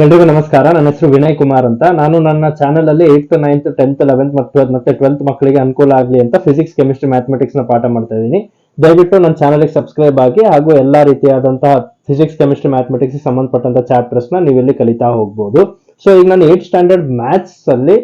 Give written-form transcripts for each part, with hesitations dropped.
ಎಲ್ರಿಗೂ ನಮಸ್ಕಾರ. ನನ್ನ ಹೆಸರು ವಿನಯ್ ಕುಮಾರ್ ಅಂತ. ನಾನು ನನ್ನ ಚಾನೆಲ್ ಅಲ್ಲಿ 8th 9th 10th 11th ಮತ್ತೆ 12th ಮಕ್ಕಳಿಗೆ ಅನುಕೂಲ ಆಗಲಿ ಅಂತ ಫಿಸಿಕ್ಸ್ ಕೆಮಿಸ್ಟ್ರಿ ಮ್ಯಾಥಮೆಟಿಕ್ಸ್ ನ ಪಾಠ ಮಾಡ್ತಾ ಇದ್ದೀನಿ. ದಯವಿಟ್ಟು ನನ್ನ ಚಾನೆಲ್ಗೆ ಸಬ್ಸ್ಕ್ರೈಬ್ ಆಗಿ ಹಾಗೂ ಎಲ್ಲಾ ರೀತಿಯಾದಂತಹ ಫಿಸಿಕ್ಸ್ ಕೆಮಿಸ್ಟ್ರಿ ಮ್ಯಾಥಮೆಟಿಕ್ಸ್ ಚಾಪ್ಟರ್ಸ್ ನ ನೀವು ಇಲ್ಲಿ ಕಲಿತಾ ಹೋಗ್ಬೋದು. ಸೊ ಈಗ ನಾನು 8th ಸ್ಟ್ಯಾಂಡರ್ಡ್ ಮ್ಯಾಥ್ಸ್ ಅಲ್ಲಿ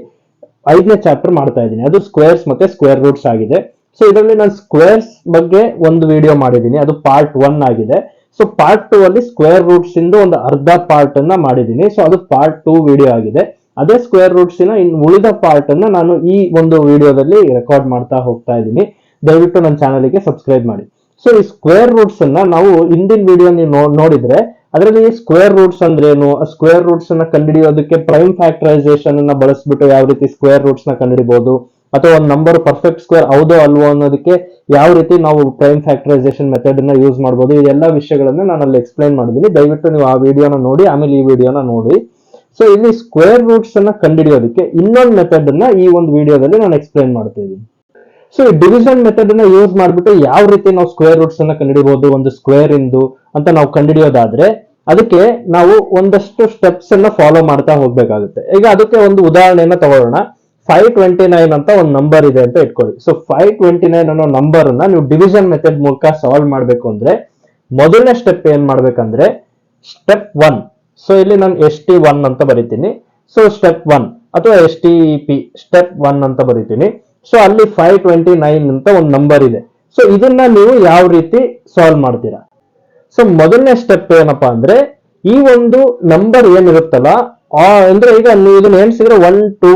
5ನೇ ಚಾಪ್ಟರ್ ಮಾಡ್ತಾ ಇದ್ದೀನಿ. ಅದು ಸ್ಕ್ವೇರ್ಸ್ ಮತ್ತೆ ಸ್ಕ್ವೇರ್ ರೂಟ್ಸ್ ಆಗಿದೆ. ಸೊ ಇದರಲ್ಲಿ ನಾನು ಸ್ಕ್ವೇರ್ಸ್ ಬಗ್ಗೆ ಒಂದು ವಿಡಿಯೋ ಮಾಡಿದ್ದೀನಿ, ಅದು ಪಾರ್ಟ್ 1 ಆಗಿದೆ. ಸೊ ಪಾರ್ಟ್ 2 ಅಲ್ಲಿ ಸ್ಕ್ವೇರ್ ರೂಟ್ಸ್ ಇಂದ ಒಂದು ಅರ್ಧ ಪಾರ್ಟ್ ಅನ್ನ ಮಾಡಿದ್ದೀನಿ. ಸೊ ಅದು ಪಾರ್ಟ್ 2 ವಿಡಿಯೋ ಆಗಿದೆ. ಅದೇ ಸ್ಕ್ವೇರ್ ರೂಟ್ಸ್ ಉಳಿದ ಪಾರ್ಟ್ ಅನ್ನ ನಾನು ಈ ಒಂದು ವಿಡಿಯೋದಲ್ಲಿ ರೆಕಾರ್ಡ್ ಮಾಡ್ತಾ ಹೋಗ್ತಾ ಇದ್ದೀನಿ. ದಯವಿಟ್ಟು ನನ್ನ ಚಾನಲ್ಗೆ ಸಬ್ಸ್ಕ್ರೈಬ್ ಮಾಡಿ. ಸೊ ಈ ಸ್ಕ್ವೇರ್ ರೂಟ್ಸ್ ಅನ್ನ ನಾವು ಹಿಂದಿನ ವಿಡಿಯೋ ನೀವು ನೋಡಿದ್ರೆ ಅದರಲ್ಲಿ ಸ್ಕ್ವೇರ್ ರೂಟ್ಸ್ ಅಂದ್ರೆ ಏನು, ಸ್ಕ್ವೇರ್ ರೂಟ್ಸ್ ಅನ್ನ ಕಂಡುಹಿಡಿಯೋದಕ್ಕೆ ಪ್ರೈಮ್ ಫ್ಯಾಕ್ಟರೈಸೇಷನ್ ಅನ್ನ ಬಳಸ್ಬಿಟ್ಟು ಯಾವ ರೀತಿ ಸ್ಕ್ವೇರ್ ರೂಟ್ಸ್ ನ ಕಂಡುಹಿಡಿಬಹುದು, ಅಥವಾ ಒಂದು ನಂಬರ್ ಪರ್ಫೆಕ್ಟ್ ಸ್ಕ್ವೇರ್ ಹೌದೋ ಅಲ್ವೋ ಅನ್ನೋದಕ್ಕೆ ಯಾವ ರೀತಿ ನಾವು ಪ್ರೈಮ್ ಫ್ಯಾಕ್ಟರೈಸೇಷನ್ ಮೆಥಡ್ ಅನ್ನ ಯೂಸ್ ಮಾಡಬಹುದು, ಇದೆಲ್ಲ ವಿಷಯಗಳನ್ನ ನಾನು ಅಲ್ಲಿ ಎಕ್ಸ್ಪ್ಲೈನ್ ಮಾಡಿದ್ದೀನಿ. ದಯವಿಟ್ಟು ನೀವು ಆ ವಿಡಿಯೋನ ನೋಡಿ, ಆಮೇಲೆ ಈ ವಿಡಿಯೋನ ನೋಡಿ. ಸೊ ಇಲ್ಲಿ ಸ್ಕ್ವೇರ್ ರೂಟ್ಸ್ ಅನ್ನ ಕಂಡುಹಿಡಿಯೋದಕ್ಕೆ ಇನ್ನೊಂದು ಮೆಥಡ್ ಅನ್ನ ಈ ಒಂದು ವಿಡಿಯೋದಲ್ಲಿ ನಾನು ಎಕ್ಸ್ಪ್ಲೈನ್ ಮಾಡ್ತಾ ಇದ್ದೀನಿ. ಸೊ ಈ ಡಿವಿಷನ್ ಮೆಥಡ್ ಅನ್ನ ಯೂಸ್ ಮಾಡ್ಬಿಟ್ಟು ಯಾವ ರೀತಿ ನಾವು ಸ್ಕ್ವೇರ್ ರೂಟ್ಸ್ ಅನ್ನ ಕಂಡುಹಿಡಿಯಬಹುದು, ಒಂದು ಸ್ಕ್ವೇರ್ ಇಂದು ಅಂತ ನಾವು ಕಂಡುಹಿಡಿಯೋದಾದ್ರೆ ಅದಕ್ಕೆ ನಾವು ಒಂದಷ್ಟು ಸ್ಟೆಪ್ಸ್ ಅನ್ನ ಫಾಲೋ ಮಾಡ್ತಾ ಹೋಗ್ಬೇಕಾಗುತ್ತೆ. ಈಗ ಅದಕ್ಕೆ ಒಂದು ಉದಾಹರಣೆಯನ್ನ ತಗೊಳ್ಳೋಣ. 529 ಅಂತ ಒಂದು ನಂಬರ್ ಇದೆ ಅಂತ ಇಟ್ಕೊಳ್ಳಿ. ಸೊ 529 ಅನ್ನೋ ನಂಬರ್ ಅನ್ನ ನೀವು ಡಿವಿಷನ್ ಮೆಥಡ್ ಮೂಲಕ ಸಾಲ್ವ್ ಮಾಡ್ಬೇಕು ಅಂದ್ರೆ ಮೊದಲನೇ ಸ್ಟೆಪ್ ಏನ್ ಮಾಡ್ಬೇಕಂದ್ರೆ ಸ್ಟೆಪ್ 1. ಸೊ ಇಲ್ಲಿ ನಾನು ST1 ಅಂತ ಬರೀತೀನಿ. ಸೊ ಸ್ಟೆಪ್ 1 ಅಥವಾ STP ಸ್ಟೆಪ್ 1 ಅಂತ ಬರೀತೀನಿ. ಸೊ ಅಲ್ಲಿ 529 ಅಂತ ಒಂದು ನಂಬರ್ ಇದೆ. ಸೊ ಇದನ್ನ ನೀವು ಯಾವ ರೀತಿ ಸಾಲ್ವ್ ಮಾಡ್ತೀರಾ? ಸೊ ಮೊದಲನೇ ಸ್ಟೆಪ್ ಏನಪ್ಪಾ ಅಂದ್ರೆ ಈ ಒಂದು ನಂಬರ್ ಏನಿರುತ್ತಲ್ಲ, ಅಂದ್ರೆ ಈಗ ನೀವು ಇದನ್ನ ಎಣಿಸಿದ್ರೆ 1 2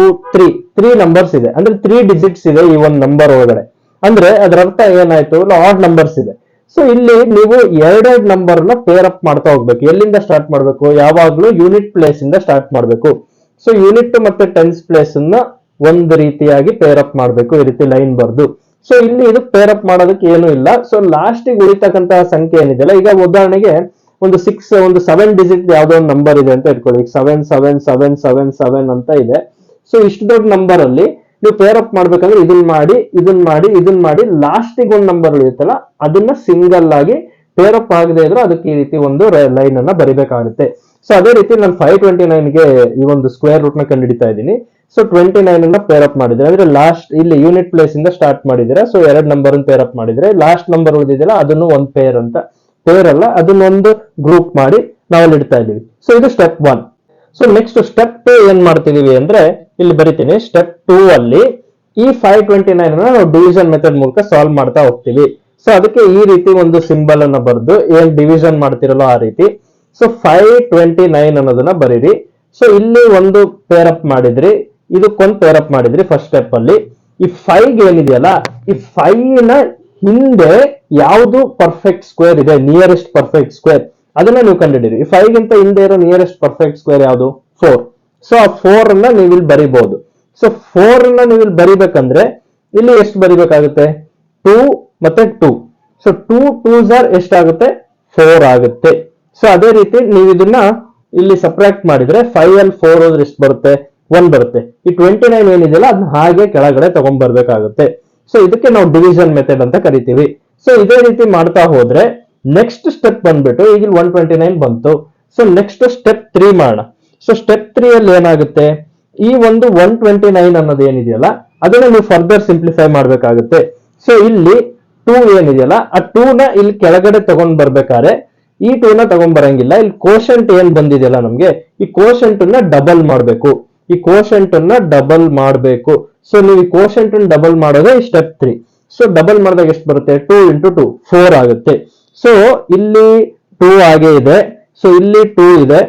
3 ನಂಬರ್ಸ್ ಇದೆ, ಅಂದ್ರೆ 3 ಡಿಜಿಟ್ಸ್ ಇದೆ ಈ ಒಂದು ನಂಬರ್ ಒಳಗಡೆ. ಅಂದ್ರೆ ಅದರ ಅರ್ಥ ಏನಾಯ್ತು, ಆಡ್ ನಂಬರ್ಸ್ ಇದೆ. ಸೊ ಇಲ್ಲಿ ನೀವು ಎರಡೆರಡು ನಂಬರ್ ನ ಪೇರ್ ಅಪ್ ಮಾಡ್ತಾ ಹೋಗ್ಬೇಕು. ಎಲ್ಲಿಂದ ಸ್ಟಾರ್ಟ್ ಮಾಡ್ಬೇಕು? ಯಾವಾಗ್ಲೂ ಯೂನಿಟ್ ಪ್ಲೇಸ್ ಇಂದ ಸ್ಟಾರ್ಟ್ ಮಾಡ್ಬೇಕು. ಸೊ ಯೂನಿಟ್ ಮತ್ತೆ ಟೆನ್ಸ್ ಪ್ಲೇಸ್ ಅನ್ನ ಒಂದು ರೀತಿಯಾಗಿ ಪೇರ್ ಅಪ್ ಮಾಡ್ಬೇಕು, ಈ ರೀತಿ ಲೈನ್ ಬರ್ದು. ಸೊ ಇಲ್ಲಿ ಇದು ಪೇರ್ ಅಪ್ ಮಾಡೋದಕ್ಕೆ ಏನು ಇಲ್ಲ. ಸೊ ಲಾಸ್ಟ್ ಗೆ ಉಳಿತಕ್ಕಂತಹ ಸಂಖ್ಯೆ ಏನಿದೆಯಲ್ಲ, ಈಗ ಉದಾಹರಣೆಗೆ ಒಂದು 7 ಡಿಜಿಟ್ ಯಾವ್ದೋ ಒಂದು ನಂಬರ್ ಇದೆ ಅಂತ ಇಟ್ಕೊಳ್ಳಿ. 77777 ಅಂತ ಇದೆ. ಸೊ ಇಷ್ಟು ದೊಡ್ಡ ನಂಬರ್ ಅಲ್ಲಿ ನೀವು ಪೇರ್ ಅಪ್ ಮಾಡ್ಬೇಕಂದ್ರೆ ಇದನ್ನ ಮಾಡಿ ಲಾಸ್ಟ್ ಗೆ ಒಂದು ನಂಬರ್ ಉಳಿಯುತ್ತಲ್ಲ ಅದನ್ನ ಸಿಂಗಲ್ ಆಗಿ ಪೇರ್ ಅಪ್ ಆಗದೆ ಇದ್ರೆ ಅದಕ್ಕೆ ಈ ರೀತಿ ಒಂದು ಲೈನ್ ಅನ್ನ ಬರಿಬೇಕಾಗುತ್ತೆ. ಸೊ ಅದೇ ರೀತಿ ನಾನು 529 ಗೆ ಈ ಒಂದು ಸ್ಕ್ವೇರ್ ರೂಟ್ ನ ಕಂಡುಹಿಡಿತಾ ಇದ್ದೀನಿ. ಸೊ 29 ಅನ್ನ ಪೇರ್ ಅಪ್ ಮಾಡಿದ್ರೆ ಅಂದ್ರೆ ಲಾಸ್ಟ್ ಇಲ್ಲಿ ಯೂನಿಟ್ ಪ್ಲೇಸ್ ಇಂದ ಸ್ಟಾರ್ಟ್ ಮಾಡಿದ್ರೆ, ಸೊ ಎರಡು ನಂಬರ್ ಪೇರ್ ಅಪ್ ಮಾಡಿದ್ರೆ ಲಾಸ್ಟ್ ನಂಬರ್ ಉಳಿದಿದೆಯಲ್ಲ ಅದನ್ನು ಒಂದು ಪೇರ್ ಅಂತ, ಪೇರ್ ಅಲ್ಲ ಅದನ್ನೊಂದು ಗ್ರೂಪ್ ಮಾಡಿ ನಾವು ಅಲ್ಲಿ ಇಡ್ತಾ ಇದೀವಿ. ಸೊ ಇದು ಸ್ಟೆಪ್ 1. ಸೊ ನೆಕ್ಸ್ಟ್ ಸ್ಟೆಪ್ 2 ಏನ್ ಮಾಡ್ತಿದೀವಿ ಅಂದ್ರೆ ಇಲ್ಲಿ ಬರಿತೀನಿ. ಸ್ಟೆಪ್ 2 ಅಲ್ಲಿ ಈ 529 ಅನ್ನ ನಾವು ಡಿವಿಷನ್ ಮೆಥಡ್ ಮೂಲಕ ಸಾಲ್ವ್ ಮಾಡ್ತಾ ಹೋಗ್ತೀವಿ. ಸೊ ಅದಕ್ಕೆ ಈ ರೀತಿ ಒಂದು ಸಿಂಬಲ್ ಅನ್ನ ಬರೆದು ಏನ್ ಡಿವಿಷನ್ ಮಾಡ್ತಿರಲ್ಲ ಆ ರೀತಿ. ಸೊ 529 ಅನ್ನೋದನ್ನ ಬರೀರಿ. ಸೊ ಇಲ್ಲಿ ಒಂದು ಪೇರ್ ಅಪ್ ಮಾಡಿದ್ರಿ, ಇದಕ್ಕೊಂದು ಪೇರ್ ಅಪ್ ಮಾಡಿದ್ರಿ ಫಸ್ಟ್ ಸ್ಟೆಪ್ ಅಲ್ಲಿ. ಈ 5 ಏನಿದೆಯಲ್ಲ, ಈ 5 ನ ಹಿಂದೆ ಯಾವುದು ಪರ್ಫೆಕ್ಟ್ ಸ್ಕ್ವೇರ್ ಇದೆ, ನಿಯರೆಸ್ಟ್ ಪರ್ಫೆಕ್ಟ್ ಸ್ಕ್ವೇರ್, ಅದನ್ನ ನೀವು ಕಂಡುಹಿಡಿರಿ. ಈ 5 ಗಿಂತ ಹಿಂದೆ ಇರೋ ನಿಯರೆಸ್ಟ್ ಪರ್ಫೆಕ್ಟ್ ಸ್ಕ್ವೇರ್ ಯಾವುದು? 4. ಸೊ ಆ 4 ಅನ್ನ ನೀವು ಇಲ್ಲಿ ಬರಿಬಹುದು. ಸೊ 4 ಅನ್ನ ನೀವು ಇಲ್ಲಿ ಬರಿಬೇಕಂದ್ರೆ ಇಲ್ಲಿ ಎಷ್ಟು ಬರಿಬೇಕಾಗುತ್ತೆ? 2 ಮತ್ತೆ 2. ಸೊ 2 2s are ಎಷ್ಟಾಗುತ್ತೆ? 4 ಆಗುತ್ತೆ. ಸೊ ಅದೇ ರೀತಿ ನೀವು ಇದನ್ನ ಇಲ್ಲಿ ಸಬ್ಟ್ರಾಕ್ಟ್ ಮಾಡಿದ್ರೆ 5 ಅಲ್ಲಿ 4 ಹೋದ್ರೆ ಎಷ್ಟು ಬರುತ್ತೆ? 1 ಬರುತ್ತೆ. ಈ 29 ಏನಿದೆಯಲ್ಲ ಅದನ್ನ ಹಾಗೆ ಕೆಳಗಡೆ ತಗೊಂಡ್ ಬರ್ಬೇಕಾಗುತ್ತೆ. ಸೊ ಇದಕ್ಕೆ ನಾವು ಡಿವಿಷನ್ ಮೆಥಡ್ ಅಂತ ಕರಿತೀವಿ. ಸೊ ಇದೇ ರೀತಿ ಮಾಡ್ತಾ ಹೋದ್ರೆ ನೆಕ್ಸ್ಟ್ ಸ್ಟೆಪ್ ಬಂದ್ಬಿಟ್ಟು ಈಗ 129 ಬಂತು. ಸೊ ನೆಕ್ಸ್ಟ್ ಸ್ಟೆಪ್ 3 ಮಾಡೋಣ. ಸೊ ಸ್ಟೆಪ್ 3 ಅಲ್ಲಿ ಏನಾಗುತ್ತೆ, ಈ ಒಂದು 129 ಅನ್ನೋದು ಏನಿದೆಯಲ್ಲ ಅದನ್ನ ನೀವು ಫರ್ದರ್ ಸಿಂಪ್ಲಿಫೈ ಮಾಡ್ಬೇಕಾಗುತ್ತೆ. ಸೊ ಇಲ್ಲಿ 2 ಏನಿದೆಯಲ್ಲ ಆ 2 ನ ಇಲ್ಲಿ ಕೆಳಗಡೆ ತಗೊಂಡ್ ಬರ್ಬೇಕಾದ್ರೆ ಈ 2 ನ ತಗೊಂಡ್ ಬರಂಗಿಲ್ಲ. ಇಲ್ಲಿ ಕೋಶಂಟ್ ಏನ್ ಬಂದಿದೆಯಲ್ಲ ನಮ್ಗೆ, ಈ ಕೋಶಂಟ್ ಅನ್ನ ಡಬಲ್ ಮಾಡ್ಬೇಕು. ಈ ಕೋಶಂಟ್ ಅನ್ನ ಡಬಲ್ ಮಾಡ್ಬೇಕು. ಸೊ ನೀವು ಈ ಕೋಶಂಟ್ ಅನ್ನು ಡಬಲ್ ಮಾಡೋದೇ ಸ್ಟೆಪ್ 3. ಸೊ ಡಬಲ್ ಮಾಡಿದಾಗ ಎಷ್ಟು ಬರುತ್ತೆ? 2 × 2 4 ಆಗುತ್ತೆ. ಸೊ ಇಲ್ಲಿ 2 ಹಾಗೆ ಇದೆ. ಸೊ ಇಲ್ಲಿ 2 ಇದೆ.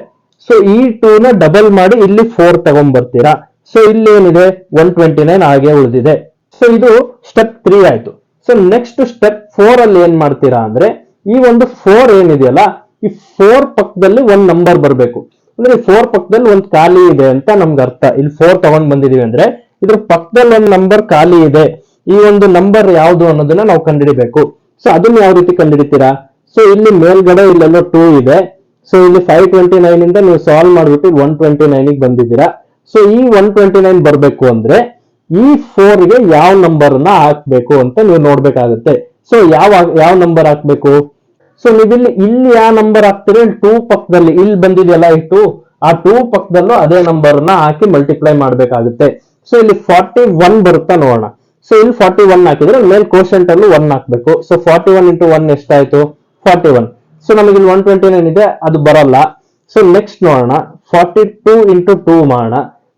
ಸೊ ಈ 2 ನ ಡಬಲ್ ಮಾಡಿ ಇಲ್ಲಿ 4 ತಗೊಂಡ್ ಬರ್ತೀರಾ. ಸೊ ಇಲ್ಲಿ ಏನಿದೆ? 129 ಹಾಗೆ ಉಳಿದಿದೆ. ಸೊ ಇದು ಸ್ಟೆಪ್ 3 ಆಯ್ತು. ಸೊ ನೆಕ್ಸ್ಟ್ ಸ್ಟೆಪ್ 4 ಅಲ್ಲಿ ಏನ್ ಮಾಡ್ತೀರಾ ಅಂದ್ರೆ ಈ ಒಂದು 4 ಏನಿದೆಯಲ್ಲ ಈ 4 ಪಕ್ಕದಲ್ಲಿ ಒಂದು ನಂಬರ್ ಬರಬೇಕು. ಅಂದ್ರೆ 4 ಪಕ್ಕದಲ್ಲಿ ಒಂದು ಖಾಲಿ ಇದೆ ಅಂತ ನಮ್ಗೆ ಅರ್ಥ. ಇಲ್ಲಿ 4 ತಗೊಂಡ್ ಬಂದಿದೀವಿ ಅಂದ್ರೆ ಇದ್ರ ಪಕ್ಕದಲ್ಲಿ ಒಂದು ನಂಬರ್ ಖಾಲಿ ಇದೆ. ಈ ಒಂದು ನಂಬರ್ ಯಾವುದು ಅನ್ನೋದನ್ನ ನಾವು ಕಂಡುಹಿಡಿಬೇಕು. ಸೊ ಅದನ್ನ ಯಾವ ರೀತಿ ಕಂಡುಹಿಡಿತೀರಾ? ಸೊ ಇಲ್ಲಿ ಮೇಲ್ಗಡೆ ಇಲ್ಲೆಲ್ಲ 2 ಇದೆ. ಸೊ ಇಲ್ಲಿ 529 ಇಂದ ನೀವು ಸಾಲ್ವ್ ಮಾಡ್ಬಿಟ್ಟು 129 ಗೆ ಬಂದಿದ್ದೀರಾ. ಸೊ ಈ 129 ಬರ್ಬೇಕು ಅಂದ್ರೆ ಈ 4 ಗೆ ಯಾವ ನಂಬರ್ ನ ಹಾಕ್ಬೇಕು ಅಂತ ನೀವು ನೋಡ್ಬೇಕಾಗುತ್ತೆ. ಸೊ ಯಾವ ನಂಬರ್ ಹಾಕ್ಬೇಕು? ಸೊ ನೀವು ಇಲ್ಲಿ ಯಾವ ನಂಬರ್ ಹಾಕ್ತೀರಿ? 2 ಪಕ್ಕದಲ್ಲಿ ಇಲ್ಲಿ ಬಂದಿದೆಯಲ್ಲ ಈ 2, ಆ 2 ಪಕ್ಕದಲ್ಲೂ ಅದೇ ನಂಬರ್ ನ ಹಾಕಿ ಮಲ್ಟಿಪ್ಲೈ ಮಾಡ್ಬೇಕಾಗುತ್ತೆ. ಸೊ ಇಲ್ಲಿ 41 ಬರುತ್ತಾ ನೋಡೋಣ. ಸೊ ಇಲ್ಲಿ 41 ಹಾಕಿದ್ರೆ ಮೇಲೆ ಕೋಶಂಟ್ ಅಲ್ಲೂ 1 ಹಾಕ್ಬೇಕು. ಸೊ 41 ಇಂಟು 1 ಎಷ್ಟಾಯ್ತು? 41. ಸೊ ನಮಗೆ ಇಲ್ಲಿ 129 ಇದೆ, ಅದು ಬರಲ್ಲ. ಸೊ ನೆಕ್ಸ್ಟ್ ನೋಡೋಣ, 42 ಇಂಟು 2 ಮಾಡೋಣ.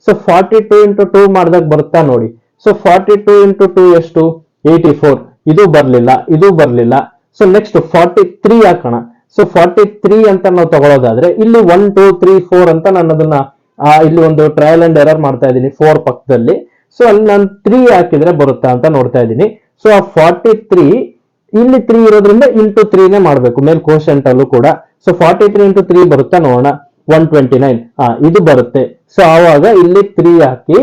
ಸೊ 42 ಇಂಟು 2 ಮಾಡಿದಾಗ ಬರುತ್ತಾ ನೋಡಿ. ಸೊ 42 ಇಂಟು 2 ಎಷ್ಟು? 84. ಇದು ಬರ್ಲಿಲ್ಲ, ಇದು ಬರ್ಲಿಲ್ಲ. ಸೊ ನೆಕ್ಸ್ಟ್ 43 ಹಾಕೋಣ. ಸೊ 43 ಅಂತ ನಾವು ತಗೊಳ್ಳೋದಾದ್ರೆ ಇಲ್ಲಿ 1 2 3 4 ಅಂತ ನಾನು ಅದನ್ನ ಇಲ್ಲಿ ಒಂದು ಟ್ರಯಲ್ ಅಂಡ್ ಎರರ್ ಮಾಡ್ತಾ ಇದ್ದೀನಿ 4 ಪಕ್ಕದಲ್ಲಿ. ಸೊ ಅಲ್ಲಿ ನಾನು 3 ಹಾಕಿದ್ರೆ ಬರುತ್ತಾ ಅಂತ ನೋಡ್ತಾ ಇದ್ದೀನಿ. ಸೊ ಆ 43 ಇಲ್ಲಿ 3 ಇರೋದ್ರಿಂದ ಇಂಟು 3ನೇ ಮಾಡ್ಬೇಕು ಮೇಲ್ ಕೋಶಂಟ್ ಅಲ್ಲೂ ಕೂಡ. ಸೊ 43 ಇಂಟು 3 ಬರುತ್ತಾ ನೋಡೋಣ. 129. ಇದು ಬರುತ್ತೆ. ಸೊ ಆವಾಗ ಇಲ್ಲಿ 3 ಹಾಕಿ,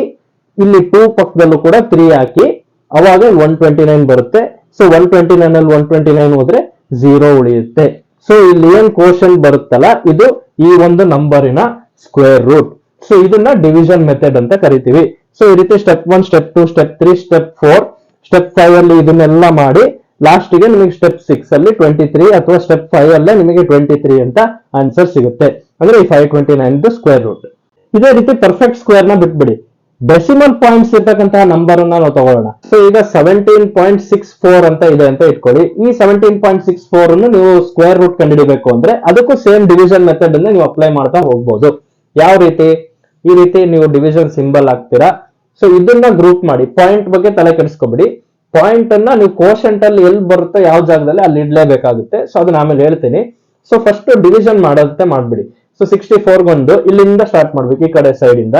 ಇಲ್ಲಿ 2 ಪಕ್ಕದಲ್ಲೂ ಕೂಡ 3 ಹಾಕಿ, ಅವಾಗ 129 ಬರುತ್ತೆ. ಸೊ 129 ಅಲ್ಲಿ 129 ಹೋದ್ರೆ 0 ಉಳಿಯುತ್ತೆ. ಸೊ ಇಲ್ಲಿ ಏನ್ ಕೋಶಂಟ್ ಬರುತ್ತಲ್ಲ, ಇದು ಈ ಒಂದು ನಂಬರಿನ ಸ್ಕ್ವೇರ್ ರೂಟ್. ಸೊ ಇದನ್ನ ಡಿವಿಷನ್ ಮೆಥಡ್ ಅಂತ ಕರಿತೀವಿ. ಸೊ ಈ ರೀತಿ step 1, step 2, step 3, step 4, step 5 ಅಲ್ಲಿ ಇದನ್ನೆಲ್ಲ ಮಾಡಿ ಲಾಸ್ಟ್ ಗೆ ನಿಮಗೆ ಸ್ಟೆಪ್ 6 ಅಲ್ಲಿ 23 ಅಥವಾ ಸ್ಟೆಪ್ 5 ಅಲ್ಲೇ ನಿಮಗೆ 23 ಅಂತ ಆನ್ಸರ್ ಸಿಗುತ್ತೆ. ಅಂದ್ರೆ ಈ 529 ಸ್ಕ್ವೇರ್ ರೂಟ್. ಇದೇ ರೀತಿ ಪರ್ಫೆಕ್ಟ್ ಸ್ಕ್ವೇರ್ ನ ಬಿಟ್ಬಿಡಿ, ಡೆಸಿಮಲ್ ಪಾಯಿಂಟ್ಸ್ ಇರ್ತಕ್ಕಂತಹ ನಂಬರ್ ಅನ್ನ ನಾವು ತಗೊಳ್ಳೋಣ. ಸೊ ಈಗ 17.64 ಅಂತ ಇದೆ ಅಂತ ಇಟ್ಕೊಳ್ಳಿ. ಈ 17.64 ಅನ್ನು ನೀವು ಸ್ಕ್ವೇರ್ ರೂಟ್ ಕಂಡುಹಿಡಿಬೇಕು ಅಂದ್ರೆ ಅದಕ್ಕೂ ಸೇಮ್ ಡಿವಿಷನ್ ಮೆಥಡ್ ಅನ್ನು ನೀವು ಅಪ್ಲೈ ಮಾಡ್ತಾ ಹೋಗ್ಬೋದು. ಯಾವ ರೀತಿ? ಈ ರೀತಿ ನೀವು ಡಿವಿಷನ್ ಸಿಂಬಲ್ ಹಾಕ್ತೀರಾ. ಸೊ ಇದನ್ನ ಗ್ರೂಪ್ ಮಾಡಿ, ಪಾಯಿಂಟ್ ಬಗ್ಗೆ ತಲೆ ಕೆಡಿಸ್ಕೊಬಿಡಿ. ಪಾಯಿಂಟ್ ಅನ್ನ ನೀವು ಕೋಶಂಟ್ ಅಲ್ಲಿ ಎಲ್ಲಿ ಬರುತ್ತೋ ಯಾವ ಜಾಗದಲ್ಲಿ ಅಲ್ಲಿ ಇಡ್ಲೇಬೇಕಾಗುತ್ತೆ. ಸೊ ಅದನ್ನ ಆಮೇಲೆ ಹೇಳ್ತೀನಿ. ಸೊ ಫಸ್ಟ್ ಡಿವಿಷನ್ ಮಾಡೋದಂತೆ ಮಾಡ್ಬಿಡಿ. ಸೊ 64 ಒಂದು ಇಲ್ಲಿಂದ ಸ್ಟಾರ್ಟ್ ಮಾಡ್ಬೇಕು, ಈ ಕಡೆ ಸೈಡ್ ಇಂದ.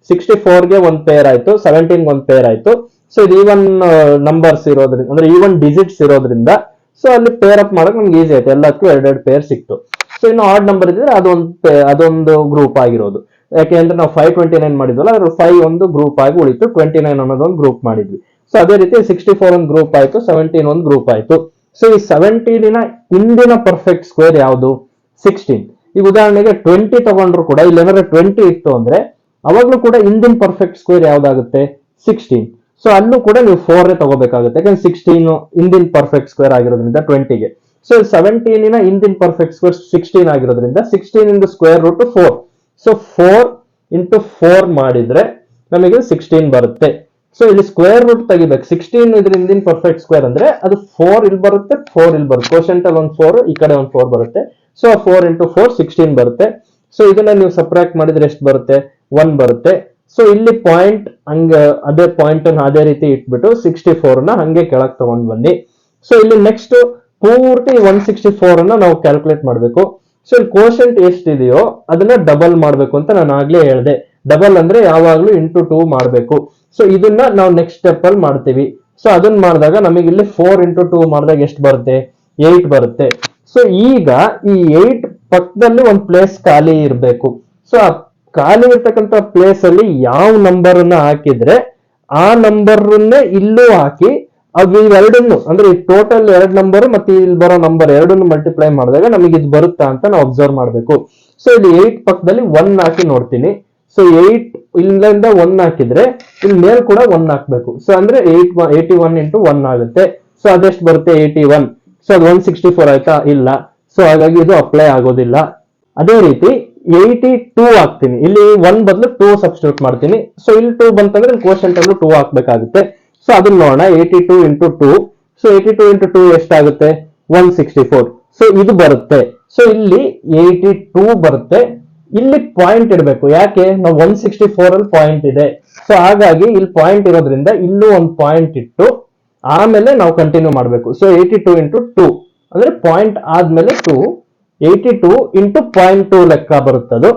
64 ಗೆ ಒಂದು ಪೇರ್ ಆಯ್ತು, 17 ಒಂದು ಪೇರ್ ಆಯ್ತು. ಸೊ ಇದು ಈವನ್ ನಂಬರ್ಸ್ ಇರೋದ್ರಿಂದ, ಅಂದ್ರೆ ಈವನ್ ಡಿಜಿಟ್ಸ್ ಇರೋದ್ರಿಂದ ಸೊ ಅಲ್ಲಿ ಪೇರ್ ಅಪ್ ಮಾಡಕ್ ನಮ್ಗೆ ಈಸಿ ಆಯ್ತು, ಎಲ್ಲದಕ್ಕೂ ಎರಡೆರಡು ಪೇರ್ ಸಿಕ್ತು. ಸೊ ಇನ್ನು ಆಡ್ ನಂಬರ್ ಇದ್ರೆ ಅದೊಂದು ಗ್ರೂಪ್ ಆಗಿರೋದು. ಯಾಕೆಂದ್ರೆ ನಾವು 529 ಮಾಡಿದ್ವಲ್ಲ, ಅದ್ರ 5 ಒಂದು ಗ್ರೂಪ್ ಆಗಿ ಉಳಿತು, 29 ಅನ್ನೋದೊಂದು ಗ್ರೂಪ್ ಮಾಡಿದ್ವಿ. ಸೊ ಅದೇ ರೀತಿ 64 ಒಂದು ಗ್ರೂಪ್ ಆಯ್ತು, 17 ಒಂದು ಗ್ರೂಪ್ ಆಯ್ತು. ಸೊ ಈ 17ನ ಹಿಂದಿನ ಪರ್ಫೆಕ್ಟ್ ಸ್ಕ್ವೇರ್ ಯಾವುದು? 16. ಈಗ ಉದಾಹರಣೆಗೆ 20 ತಗೊಂಡ್ರು ಕೂಡ ಇಲ್ಲಿ ಏನಾದ್ರೆ 20 ಇತ್ತು ಅಂದ್ರೆ ಅವಾಗ್ಲೂ ಕೂಡ ಹಿಂದಿನ ಪರ್ಫೆಕ್ಟ್ ಸ್ಕ್ವೇರ್ ಯಾವ್ದಾಗುತ್ತೆ? 16. ಸೊ ಅಲ್ಲೂ ಕೂಡ ನೀವು 4 ತಗೋಬೇಕಾಗುತ್ತೆ, ಯಾಕಂದ್ರೆ 16 ಹಿಂದಿನ ಪರ್ಫೆಕ್ಟ್ ಸ್ಕ್ವೇರ್ ಆಗಿರೋದ್ರಿಂದ 20ಗೆ. ಸೊ 17ನ ಹಿಂದಿನ ಪರ್ಫೆಕ್ಟ್ ಸ್ಕ್ವೇರ್ 16 ಆಗಿರೋದ್ರಿಂದ 16 ಇಂದ ಸ್ಕ್ವೇರ್ ರೂಟ್ 4. ಸೊ 4 ಇಂಟು 4 ಮಾಡಿದ್ರೆ ನಮಗೆ 16 ಬರುತ್ತೆ. ಸೊ ಇಲ್ಲಿ ಸ್ಕ್ವೇರ್ ರೂಟ್ ತೆಗಿಬೇಕು. 16 ಇದ್ರ ಹಿಂದಿನ ಪರ್ಫೆಕ್ಟ್ ಸ್ಕ್ವೇರ್ ಅಂದ್ರೆ ಅದು 4 ಇಲ್ಲಿ ಬರುತ್ತೆ, 4 ಇಲ್ಲಿ ಬರುತ್ತೆ. ಕೋಶಂಟ್ ಅಲ್ಲಿ ಒಂದು 4, ಈ ಕಡೆ ಒಂದು 4 ಬರುತ್ತೆ. ಸೊ 4 ಇಂಟು 4 16 ಬರುತ್ತೆ. ಸೊ ಇದನ್ನ ನೀವು ಸಬ್ಟ್ರಾಕ್ಟ್ ಮಾಡಿದ್ರೆ ಎಷ್ಟು ಬರುತ್ತೆ? 1 ಬರುತ್ತೆ. ಸೊ ಇಲ್ಲಿ ಪಾಯಿಂಟ್ ಹಂಗ ಅದೇ ಪಾಯಿಂಟ್ ಅನ್ನು ಅದೇ ರೀತಿ ಇಟ್ಬಿಟ್ಟು 64 ನ ಹಂಗೆ ಕೆಳಗೆ ತಗೊಂಡ್ ಬನ್ನಿ. ಸೊ ಇಲ್ಲಿ ನೆಕ್ಸ್ಟ್ ಪೂರ್ತಿ 164 ಅನ್ನ ನಾವು ಕ್ಯಾಲ್ಕುಲೇಟ್ ಮಾಡ್ಬೇಕು. ಸೊ ಇಲ್ಲಿ ಕೋಶಂಟ್ ಎಷ್ಟಿದೆಯೋ ಅದನ್ನ ಡಬಲ್ ಮಾಡ್ಬೇಕು ಅಂತ ನಾನು ಆಗ್ಲೇ ಹೇಳಿದೆ. ಡಬಲ್ ಅಂದ್ರೆ ಯಾವಾಗ್ಲೂ ಇಂಟು 2 ಮಾಡ್ಬೇಕು. ಸೊ ಇದನ್ನ ನಾವು ನೆಕ್ಸ್ಟ್ ಸ್ಟೆಪ್ ಅಲ್ಲಿ ಮಾಡ್ತೀವಿ. ಸೊ ಅದನ್ನ ಮಾಡಿದಾಗ ನಮಗೆ ಇಲ್ಲಿ 4 ಇಂಟು 2 ಮಾಡಿದಾಗ ಎಷ್ಟು ಬರುತ್ತೆ? 8 ಬರುತ್ತೆ. ಸೊ ಈಗ ಈ 8 ಪಕ್ಕದಲ್ಲಿ ಒಂದು ಪ್ಲೇಸ್ ಖಾಲಿ ಇರಬೇಕು. ಸೊ ಆ ಖಾಲಿ ಇರ್ತಕ್ಕಂಥ ಪ್ಲೇಸ್ ಅಲ್ಲಿ ಯಾವ ನಂಬರ್ ಅನ್ನ ಹಾಕಿದ್ರೆ ಆ ನಂಬರ್ನೇ ಇಲ್ಲೂ ಹಾಕಿ ಅದು ಇವೆರಡನ್ನು, ಅಂದ್ರೆ ಈ ಟೋಟಲ್ 2 ನಂಬರ್ ಮತ್ತೆ ಇಲ್ಲಿ ಬರೋ ನಂಬರ್ ಎರಡನ್ನು ಮಲ್ಟಿಪ್ಲೈ ಮಾಡಿದಾಗ ನಮಗೆ ಇದು ಬರುತ್ತಾ ಅಂತ ನಾವು ಅಬ್ಸರ್ವ್ ಮಾಡ್ಬೇಕು. ಸೊ ಇಲ್ಲಿ 8 ಪಕ್ಕದಲ್ಲಿ 1 ಹಾಕಿ ನೋಡ್ತೀನಿ. ಸೊ 8 ಇಲ್ಲಿಂದ 1 ಹಾಕಿದ್ರೆ ಇಲ್ಲಿ ಮೇಲ್ ಕೂಡ 1 ಹಾಕ್ಬೇಕು. ಸೊ ಅಂದ್ರೆ 81 ಇಂಟು 1 ಆಗುತ್ತೆ. ಸೊ ಅದೆಷ್ಟು ಬರುತ್ತೆ? 81. ಸೊ ಅದು 164 ಆಯ್ತಾ? ಇಲ್ಲ. ಸೊ ಹಾಗಾಗಿ ಇದು ಅಪ್ಲೈ ಆಗೋದಿಲ್ಲ. ಅದೇ ರೀತಿ 82 ಹಾಕ್ತೀನಿ. ಇಲ್ಲಿ 1 ಬದಲು 2 ಸಬ್ಸ್ಟಿಟ್ಯೂಟ್ ಮಾಡ್ತೀನಿ. ಸೊ ಇಲ್ಲಿ 2 ಬಂತಂದ್ರೆ ಕೋಶಂಟ್ ಅಲ್ಲೂ 2 ಹಾಕ್ಬೇಕಾಗುತ್ತೆ. ಸೊ ಅದನ್ನ ನೋಡೋಣ. 82 ಇಂಟು 2. ಸೊ 82 ಇಂಟು 2 ಎಷ್ಟಾಗುತ್ತೆ? 164. ಸೊ ಇದು ಬರುತ್ತೆ. ಸೊ ಇಲ್ಲಿ 82 ಬರುತ್ತೆ. ಇಲ್ಲಿ ಪಾಯಿಂಟ್ ಇಡಬೇಕು. ಯಾಕೆ? ನಾವು 164 ಅಲ್ಲಿ ಪಾಯಿಂಟ್ ಇದೆ. ಸೊ ಹಾಗಾಗಿ ಇಲ್ಲಿ ಪಾಯಿಂಟ್ ಇರೋದ್ರಿಂದ ಇಲ್ಲೂ ಒಂದು ಪಾಯಿಂಟ್ ಇಟ್ಟು ಆಮೇಲೆ ನಾವು ಕಂಟಿನ್ಯೂ ಮಾಡಬೇಕು. ಸೊ 82 ಇಂಟು 2 ಅಂದ್ರೆ ಪಾಯಿಂಟ್ ಆದ್ಮೇಲೆ 2, 82 ಇಂಟು 0.2 ಲೆಕ್ಕ ಬರುತ್ತದು.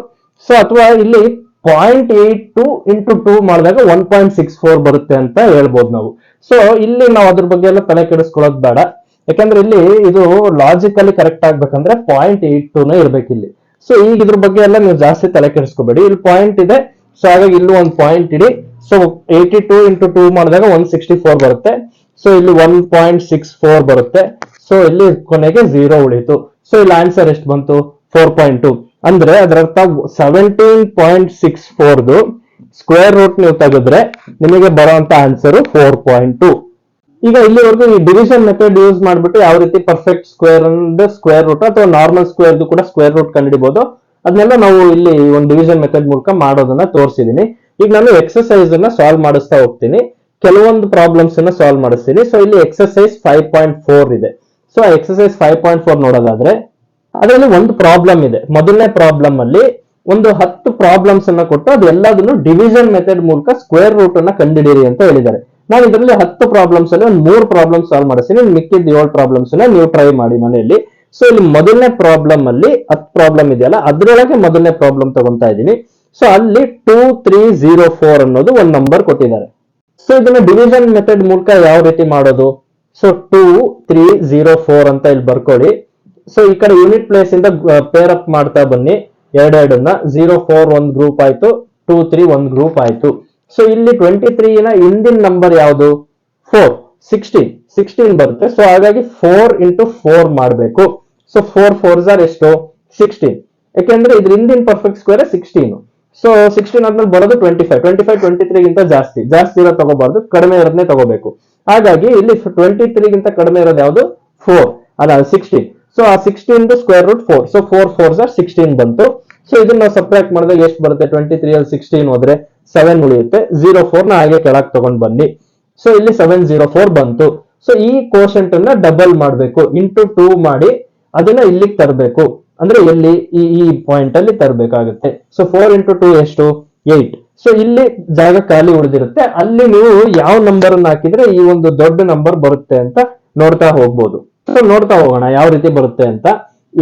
ಸೊ ಅಥವಾ ಇಲ್ಲಿ 0.82 ಇಂಟು 2 ಮಾಡಿದಾಗ 1.64 ಬರುತ್ತೆ ಅಂತ ಹೇಳ್ಬೋದು ನಾವು. ಸೊ ಇಲ್ಲಿ ನಾವು ಅದ್ರ ಬಗ್ಗೆ ಎಲ್ಲ ತಲೆ ಕೆಡಿಸ್ಕೊಳ್ಳೋದು ಬೇಡ. ಯಾಕಂದ್ರೆ ಇಲ್ಲಿ ಇದು ಲಾಜಿಕಲಿ ಕರೆಕ್ಟ್ ಆಗ್ಬೇಕಂದ್ರೆ 0.82ನೇ ಇರ್ಬೇಕು ಇಲ್ಲಿ. ಸೊ ಈಗ ಇದ್ರ ಬಗ್ಗೆ ಎಲ್ಲ ನೀವು ಜಾಸ್ತಿ ತಲೆ ಕೆಡಿಸ್ಕೋಬೇಡಿ. ಇಲ್ಲಿ ಪಾಯಿಂಟ್ ಇದೆ. ಸೊ ಹಾಗಾಗಿ ಇಲ್ಲೂ ಒಂದು ಪಾಯಿಂಟ್ ಇಡಿ. ಸೊ 82 ಇಂಟು 2 ಮಾಡಿದಾಗ 164 ಬರುತ್ತೆ. ಸೊ ಇಲ್ಲಿ 1.64 ಬರುತ್ತೆ. ಸೊ ಇಲ್ಲಿ ಕೊನೆಗೆ 0 ಉಳಿತು. ಸೊ ಇಲ್ಲಿ ಆನ್ಸರ್ ಎಷ್ಟು ಬಂತು? 4.2. ಅಂದ್ರೆ ಅದರರ್ಥ 17.64 ಸ್ಕ್ವೇರ್ ರೂಟ್ ನೀವು ತೆಗೆದ್ರೆ ನಿಮಗೆ ಬರುವಂತ ಆನ್ಸರ್ 4.2. ಈಗ ಇಲ್ಲಿವರೆಗೂ ಈ ಡಿವಿಷನ್ ಮೆಥಡ್ ಯೂಸ್ ಮಾಡ್ಬಿಟ್ಟು ಯಾವ ರೀತಿ ಪರ್ಫೆಕ್ಟ್ ಸ್ಕ್ವೇರ್ ಸ್ಕ್ವೇರ್ ರೂಟ್ ಅಥವಾ ನಾರ್ಮಲ್ ಸ್ಕ್ವೇರ್ ಕೂಡ ಸ್ಕ್ವೇರ್ ರೂಟ್ ಕಂಡುಹಿಡಿಬಹುದು ಅದನ್ನೆಲ್ಲ ನಾವು ಇಲ್ಲಿ ಒಂದು ಡಿವಿಷನ್ ಮೆಥಡ್ ಮೂಲಕ ಮಾಡೋದನ್ನ ತೋರಿಸಿದೀನಿ. ಈಗ ನಾನು ಎಕ್ಸರ್ಸೈಸ್ ಅನ್ನ ಸಾಲ್ವ್ ಮಾಡಿಸ್ತಾ ಹೋಗ್ತೀನಿ, ಕೆಲವೊಂದು ಪ್ರಾಬ್ಲಮ್ಸ್ ಅನ್ನ ಸಾಲ್ವ್ ಮಾಡಿಸ್ತೀನಿ. ಸೊ ಇಲ್ಲಿ ಎಕ್ಸರ್ಸೈಸ್ 5.4 ಇದೆ. ಸೊ ಎಕ್ಸರ್ಸೈಸ್ 5.4 ನೋಡೋದಾದ್ರೆ ಅದರಲ್ಲಿ ಒಂದು ಪ್ರಾಬ್ಲಮ್ ಇದೆ. ಮೊದಲನೇ ಪ್ರಾಬ್ಲಮ್ ಅಲ್ಲಿ ಒಂದು 10 ಪ್ರಾಬ್ಲಮ್ಸ್ ಅನ್ನ ಕೊಟ್ಟು ಅದು ಎಲ್ಲದನ್ನು ಡಿವಿಷನ್ ಮೆಥಡ್ ಮೂಲಕ ಸ್ಕ್ವೇರ್ ರೂಟ್ ಅನ್ನ ಕಂಡುಹಿಡಿಯಿರಿ ಅಂತ ಹೇಳಿದ್ದಾರೆ. ನಾನು ಇದರಲ್ಲಿ 10 ಪ್ರಾಬ್ಲಮ್ಸ್ ಅಲ್ಲಿ ಒಂದು 3 ಪ್ರಾಬ್ಲಮ್ ಸಾಲ್ವ್ ಮಾಡಿಸ್ತೀನಿ, ಮಿಕ್ಕಿದ 7 ಪ್ರಾಬ್ಲಮ್ಸ್ ಅನ್ನ ನೀವು ಟ್ರೈ ಮಾಡಿ ಮನೆಯಲ್ಲಿ. ಸೊ ಇಲ್ಲಿ ಮೊದಲನೇ ಪ್ರಾಬ್ಲಮ್ ಅಲ್ಲಿ 10 ಪ್ರಾಬ್ಲಮ್ ಇದೆಯಲ್ಲ, ಅದ್ರೊಳಗೆ ಮೊದಲನೇ ಪ್ರಾಬ್ಲಮ್ ತಗೊಂತಾ ಇದ್ದೀನಿ. ಸೊ ಅಲ್ಲಿ 2304 ಅನ್ನೋದು ಒಂದು ನಂಬರ್ ಕೊಟ್ಟಿದ್ದಾರೆ. ಸೊ ಇದನ್ನ ಡಿವಿಷನ್ ಮೆಥಡ್ ಮೂಲಕ ಯಾವ ರೀತಿ ಮಾಡೋದು? ಸೊ 2304 ಅಂತ ಇಲ್ಲಿ ಬರ್ಕೊಳ್ಳಿ. ಸೊ ಈ ಕಡೆ ಯೂನಿಟ್ ಪ್ಲೇಸ್ ಇಂದ ಪೇರ್ ಅಪ್ ಮಾಡ್ತಾ ಬನ್ನಿ. ಎರಡೆರಡನ್ನ 04 ಒಂದು ಗ್ರೂಪ್ ಆಯ್ತು, 23 ಒಂದು ಗ್ರೂಪ್ ಆಯ್ತು. ಸೊ ಇಲ್ಲಿ 23 ನ ಹಿಂದಿನ ನಂಬರ್ ಯಾವುದು? 4, 16 ಬರುತ್ತೆ. ಸೊ ಹಾಗಾಗಿ 4 into 4 ಮಾಡಬೇಕು. ಸೊ 4 4s are ಎಷ್ಟು? 16. ಯಾಕೆಂದ್ರೆ ಇದ್ರ ಹಿಂದಿನ ಪರ್ಫೆಕ್ಟ್ ಸ್ಕ್ವೇರ್ 16. ಸೊ 16 ಆದ್ಮೇಲೆ ಬರೋದು 25. 23 ಗಿಂತ ಜಾಸ್ತಿ ಇರೋ ತಗೋಬಾರ್ದು, ಕಡಿಮೆ ಇರೋದನ್ನೇ ತಗೋಬೇಕು. ಹಾಗಾಗಿ ಇಲ್ಲಿ 23 ಗಿಂತ ಕಡಿಮೆ ಇರೋದು ಯಾವುದು? 4, ಅಲ್ಲ 16. ಸೊ ಆ 16 square root 4. So 4 4s are 16 ಬಂತು. ಸೊ ಇದನ್ನ ನಾವು ಸಬ್ಟ್ರಾಕ್ಟ್ ಮಾಡಿದಾಗ ಎಷ್ಟು ಬರುತ್ತೆ? 23 ಅಲ್ಲಿ 16 ಹೋದ್ರೆ 7 ಉಳಿಯುತ್ತೆ. 04 ನ ಹಾಗೆ ಕೆಳಗೆ ತಗೊಂಡ್ ಬನ್ನಿ. ಸೊ ಇಲ್ಲಿ 704 ಬಂತು. ಸೊ ಈ ಕೋಶಂಟ್ ಅನ್ನ ಡಬಲ್ ಮಾಡಬೇಕು, ಇಂಟು 2 ಮಾಡಿ ಅದನ್ನ ಇಲ್ಲಿಗೆ ತರಬೇಕು. ಅಂದ್ರೆ ಎಲ್ಲಿ? ಈ ಪಾಯಿಂಟ್ ಅಲ್ಲಿ ತರಬೇಕಾಗುತ್ತೆ. ಸೊ 4 into 2 ಎಷ್ಟು? 8. ಸೊ ಇಲ್ಲಿ ಜಾಗ ಖಾಲಿ ಉಳಿದಿರುತ್ತೆ, ಅಲ್ಲಿ ನೀವು ಯಾವ ನಂಬರ್ ಅನ್ನ ಹಾಕಿದ್ರೆ ಈ ಒಂದು ದೊಡ್ಡ ನಂಬರ್ ಬರುತ್ತೆ ಅಂತ ನೋಡ್ತಾ ಹೋಗ್ಬೋದು. ಸೊ ನೋಡ್ತಾ ಹೋಗೋಣ ಯಾವ ರೀತಿ ಬರುತ್ತೆ ಅಂತ.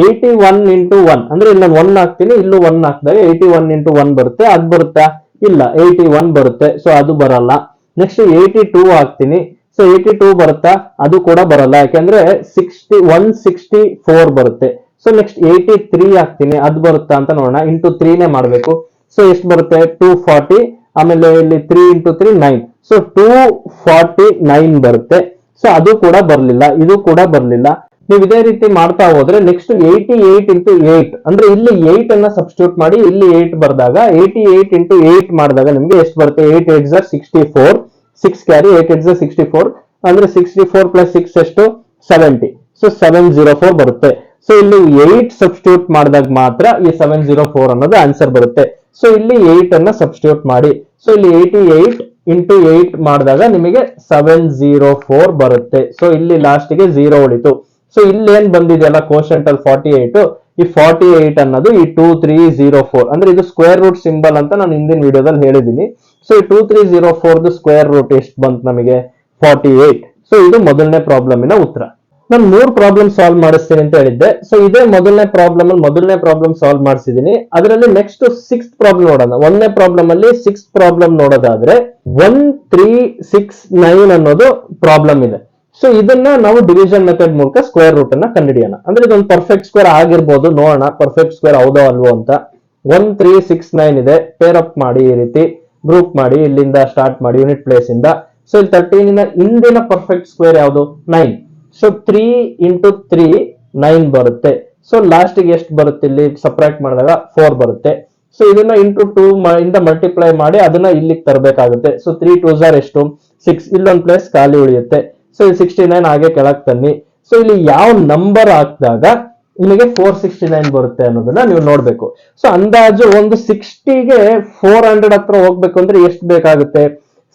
81 into 1 ಅಂದ್ರೆ ಇಲ್ಲಿ ನಾನು 1 ಹಾಕ್ತೀನಿ, ಇಲ್ಲೂ 1 ಹಾಕಿದಾಗ 81 into 1 ಬರುತ್ತೆ. ಅದು ಬರುತ್ತಾ? ಇಲ್ಲ, 81 ಬರುತ್ತೆ. ಸೊ ಅದು ಬರಲ್ಲ. ನೆಕ್ಸ್ಟ್ 82 ಹಾಕ್ತೀನಿ. ಸೊ 82 ಬರುತ್ತಾ? ಅದು ಕೂಡ ಬರಲ್ಲ, ಯಾಕಂದ್ರೆ 164 ಬರುತ್ತೆ. ಸೊ ನೆಕ್ಸ್ಟ್ 83 ಹಾಕ್ತೀನಿ, ಅದು ಬರುತ್ತಾ ಅಂತ ನೋಡೋಣ. ಇಂಟು 3 ನೇ ಮಾಡ್ಬೇಕು. ಸೊ ಎಷ್ಟು ಬರುತ್ತೆ? 240. ಆಮೇಲೆ ಇಲ್ಲಿ 3 into 3 9. ಸೊ 249 ಬರುತ್ತೆ. ಸೊ ಅದು ಕೂಡ ಬರ್ಲಿಲ್ಲ, ಇದು ಕೂಡ ಬರ್ಲಿಲ್ಲ. ನೀವು ಇದೇ ರೀತಿ ಮಾಡ್ತಾ ಹೋದ್ರೆ ನೆಕ್ಸ್ಟ್ 88 into 8 ಅಂದ್ರೆ ಇಲ್ಲಿ 8 ಅನ್ನ ಸಬ್ಸ್ಟಿಟ್ಯೂಟ್ ಮಾಡಿ ಇಲ್ಲಿ 8 ಬರ್ದಾಗ 88 into 8 ಮಾಡಿದಾಗ ನಿಮ್ಗೆ ಎಷ್ಟು ಬರುತ್ತೆ? 8 8s are 64, 6 carry, 8 8s are 64 ಅಂದ್ರೆ 64 plus 6 ಎಷ್ಟು? 70. ಸೊ 704 ಬರುತ್ತೆ. ಸೊ ಇಲ್ಲಿ 8 ಸಬ್ಸ್ಟಿಟ್ಯೂಟ್ ಮಾಡಿದಾಗ ಮಾತ್ರ ಈ 704 ಅನ್ನೋದು ಆನ್ಸರ್ ಬರುತ್ತೆ. ಸೊ ಇಲ್ಲಿ 8 ಅನ್ನ ಸಬ್ಸ್ಟಿಟ್ಯೂಟ್ ಮಾಡಿ. ಸೊ ಇಲ್ಲಿ 88 into 8 ಮಾಡಿದಾಗ ನಿಮಗೆ 704 ಬರುತ್ತೆ. ಸೊ ಇಲ್ಲಿ ಲಾಸ್ಟ್ಗೆ 0 ಉಳಿತು. ಸೊ ಇಲ್ಲಿ ಏನ್ ಬಂದಿದೆಯಲ್ಲ ಕೋಶಂಟ್ ಅಲ್ಲಿ 48, ಈ 48 ಅನ್ನೋದು ಈ 2304 ಅಂದ್ರೆ ಇದು ಸ್ಕ್ವೇರ್ ರೂಟ್ ಸಿಂಬಲ್ ಅಂತ ನಾನು ಹಿಂದಿನ ವಿಡಿಯೋದಲ್ಲಿ ಹೇಳಿದೀನಿ. ಸೊ ಈ 2304 ಸ್ಕ್ವೇರ್ ರೂಟ್ ಎಷ್ಟು ಬಂತು ನಮಗೆ? 48. ಸೊ ಇದು ಮೊದಲನೇ ಪ್ರಾಬ್ಲಮಿನ ಉತ್ತರ. ನಾನು 3 ಪ್ರಾಬ್ಲಮ್ ಸಾಲ್ವ್ ಮಾಡಿಸ್ತೀನಿ ಅಂತ ಹೇಳಿದ್ದೆ. ಸೊ ಇದೇ ಮೊದಲನೇ ಪ್ರಾಬ್ಲಮ್ ಸಾಲ್ವ್ ಮಾಡಿಸಿದೀನಿ. ಅದರಲ್ಲಿ ನೆಕ್ಸ್ಟ್ 6th ಪ್ರಾಬ್ಲಮ್ ನೋಡೋಣ. 1ನೇ ಪ್ರಾಬ್ಲಮ್ ಅಲ್ಲಿ 6th ಪ್ರಾಬ್ಲಮ್ ನೋಡೋದಾದ್ರೆ 1369 ಅನ್ನೋದು ಪ್ರಾಬ್ಲಮ್ ಇದೆ. ಸೊ ಇದನ್ನ ನಾವು ಡಿವಿಷನ್ ಮೆಥಡ್ ಮೂಲಕ ಸ್ಕ್ವೇರ್ ರೂಟ್ ಅನ್ನ ಕಂಡುಹಿಡಿಯೋಣ. ಅಂದ್ರೆ ಇದೊಂದು ಪರ್ಫೆಕ್ಟ್ ಸ್ಕ್ವೇರ್ ಆಗಿರ್ಬೋದು, ನೋಡೋಣ ಪರ್ಫೆಕ್ಟ್ ಸ್ಕ್ವೇರ್ ಹೌದೋ ಅಲ್ವೋ ಅಂತ. 1369 ಇದೆ. ಪೇರ್ ಅಪ್ ಮಾಡಿ, ಈ ರೀತಿ ಗ್ರೂಪ್ ಮಾಡಿ, ಇಲ್ಲಿಂದ ಸ್ಟಾರ್ಟ್ ಮಾಡಿ ಯೂನಿಟ್ ಪ್ಲೇಸ್ ಇಂದ. ಸೊ ಇಲ್ಲಿ 13 ಹಿಂದಿನ ಪರ್ಫೆಕ್ಟ್ ಸ್ಕ್ವೇರ್ ಯಾವುದು? 9. ಸೊ 3 into 3 9 ಬರುತ್ತೆ. ಸೊ ಲಾಸ್ಟ್ ಗೆ ಎಷ್ಟು ಬರುತ್ತೆ? ಇಲ್ಲಿ ಸಬ್ಟ್ರಾಕ್ಟ್ ಮಾಡಿದಾಗ 4 ಬರುತ್ತೆ. ಸೊ ಇದನ್ನ ಇಂಟು 2 ಇಂದ ಮಲ್ಟಿಪ್ಲೈ ಮಾಡಿ ಅದನ್ನ ಇಲ್ಲಿಗೆ ತರಬೇಕಾಗುತ್ತೆ. ಸೊ 3 2s are ಎಷ್ಟು? 6. ಇಲ್ಲೊಂದು ಪ್ಲೇಸ್ ಖಾಲಿ ಉಳಿಯುತ್ತೆ. ಸೊ 69 ಹಾಗೆ ಕೆಳಗೆ ತನ್ನಿ. ಸೊ ಇಲ್ಲಿ ಯಾವ ನಂಬರ್ ಹಾಕಿದಾಗ ನಿಮಗೆ 469 ಬರುತ್ತೆ ಅನ್ನೋದನ್ನ ನೀವು ನೋಡ್ಬೇಕು. ಸೊ ಅಂದಾಜು ಒಂದು 60ಗೆ 400 ಹತ್ರ ಹೋಗ್ಬೇಕು ಅಂದ್ರೆ ಎಷ್ಟು ಬೇಕಾಗುತ್ತೆ?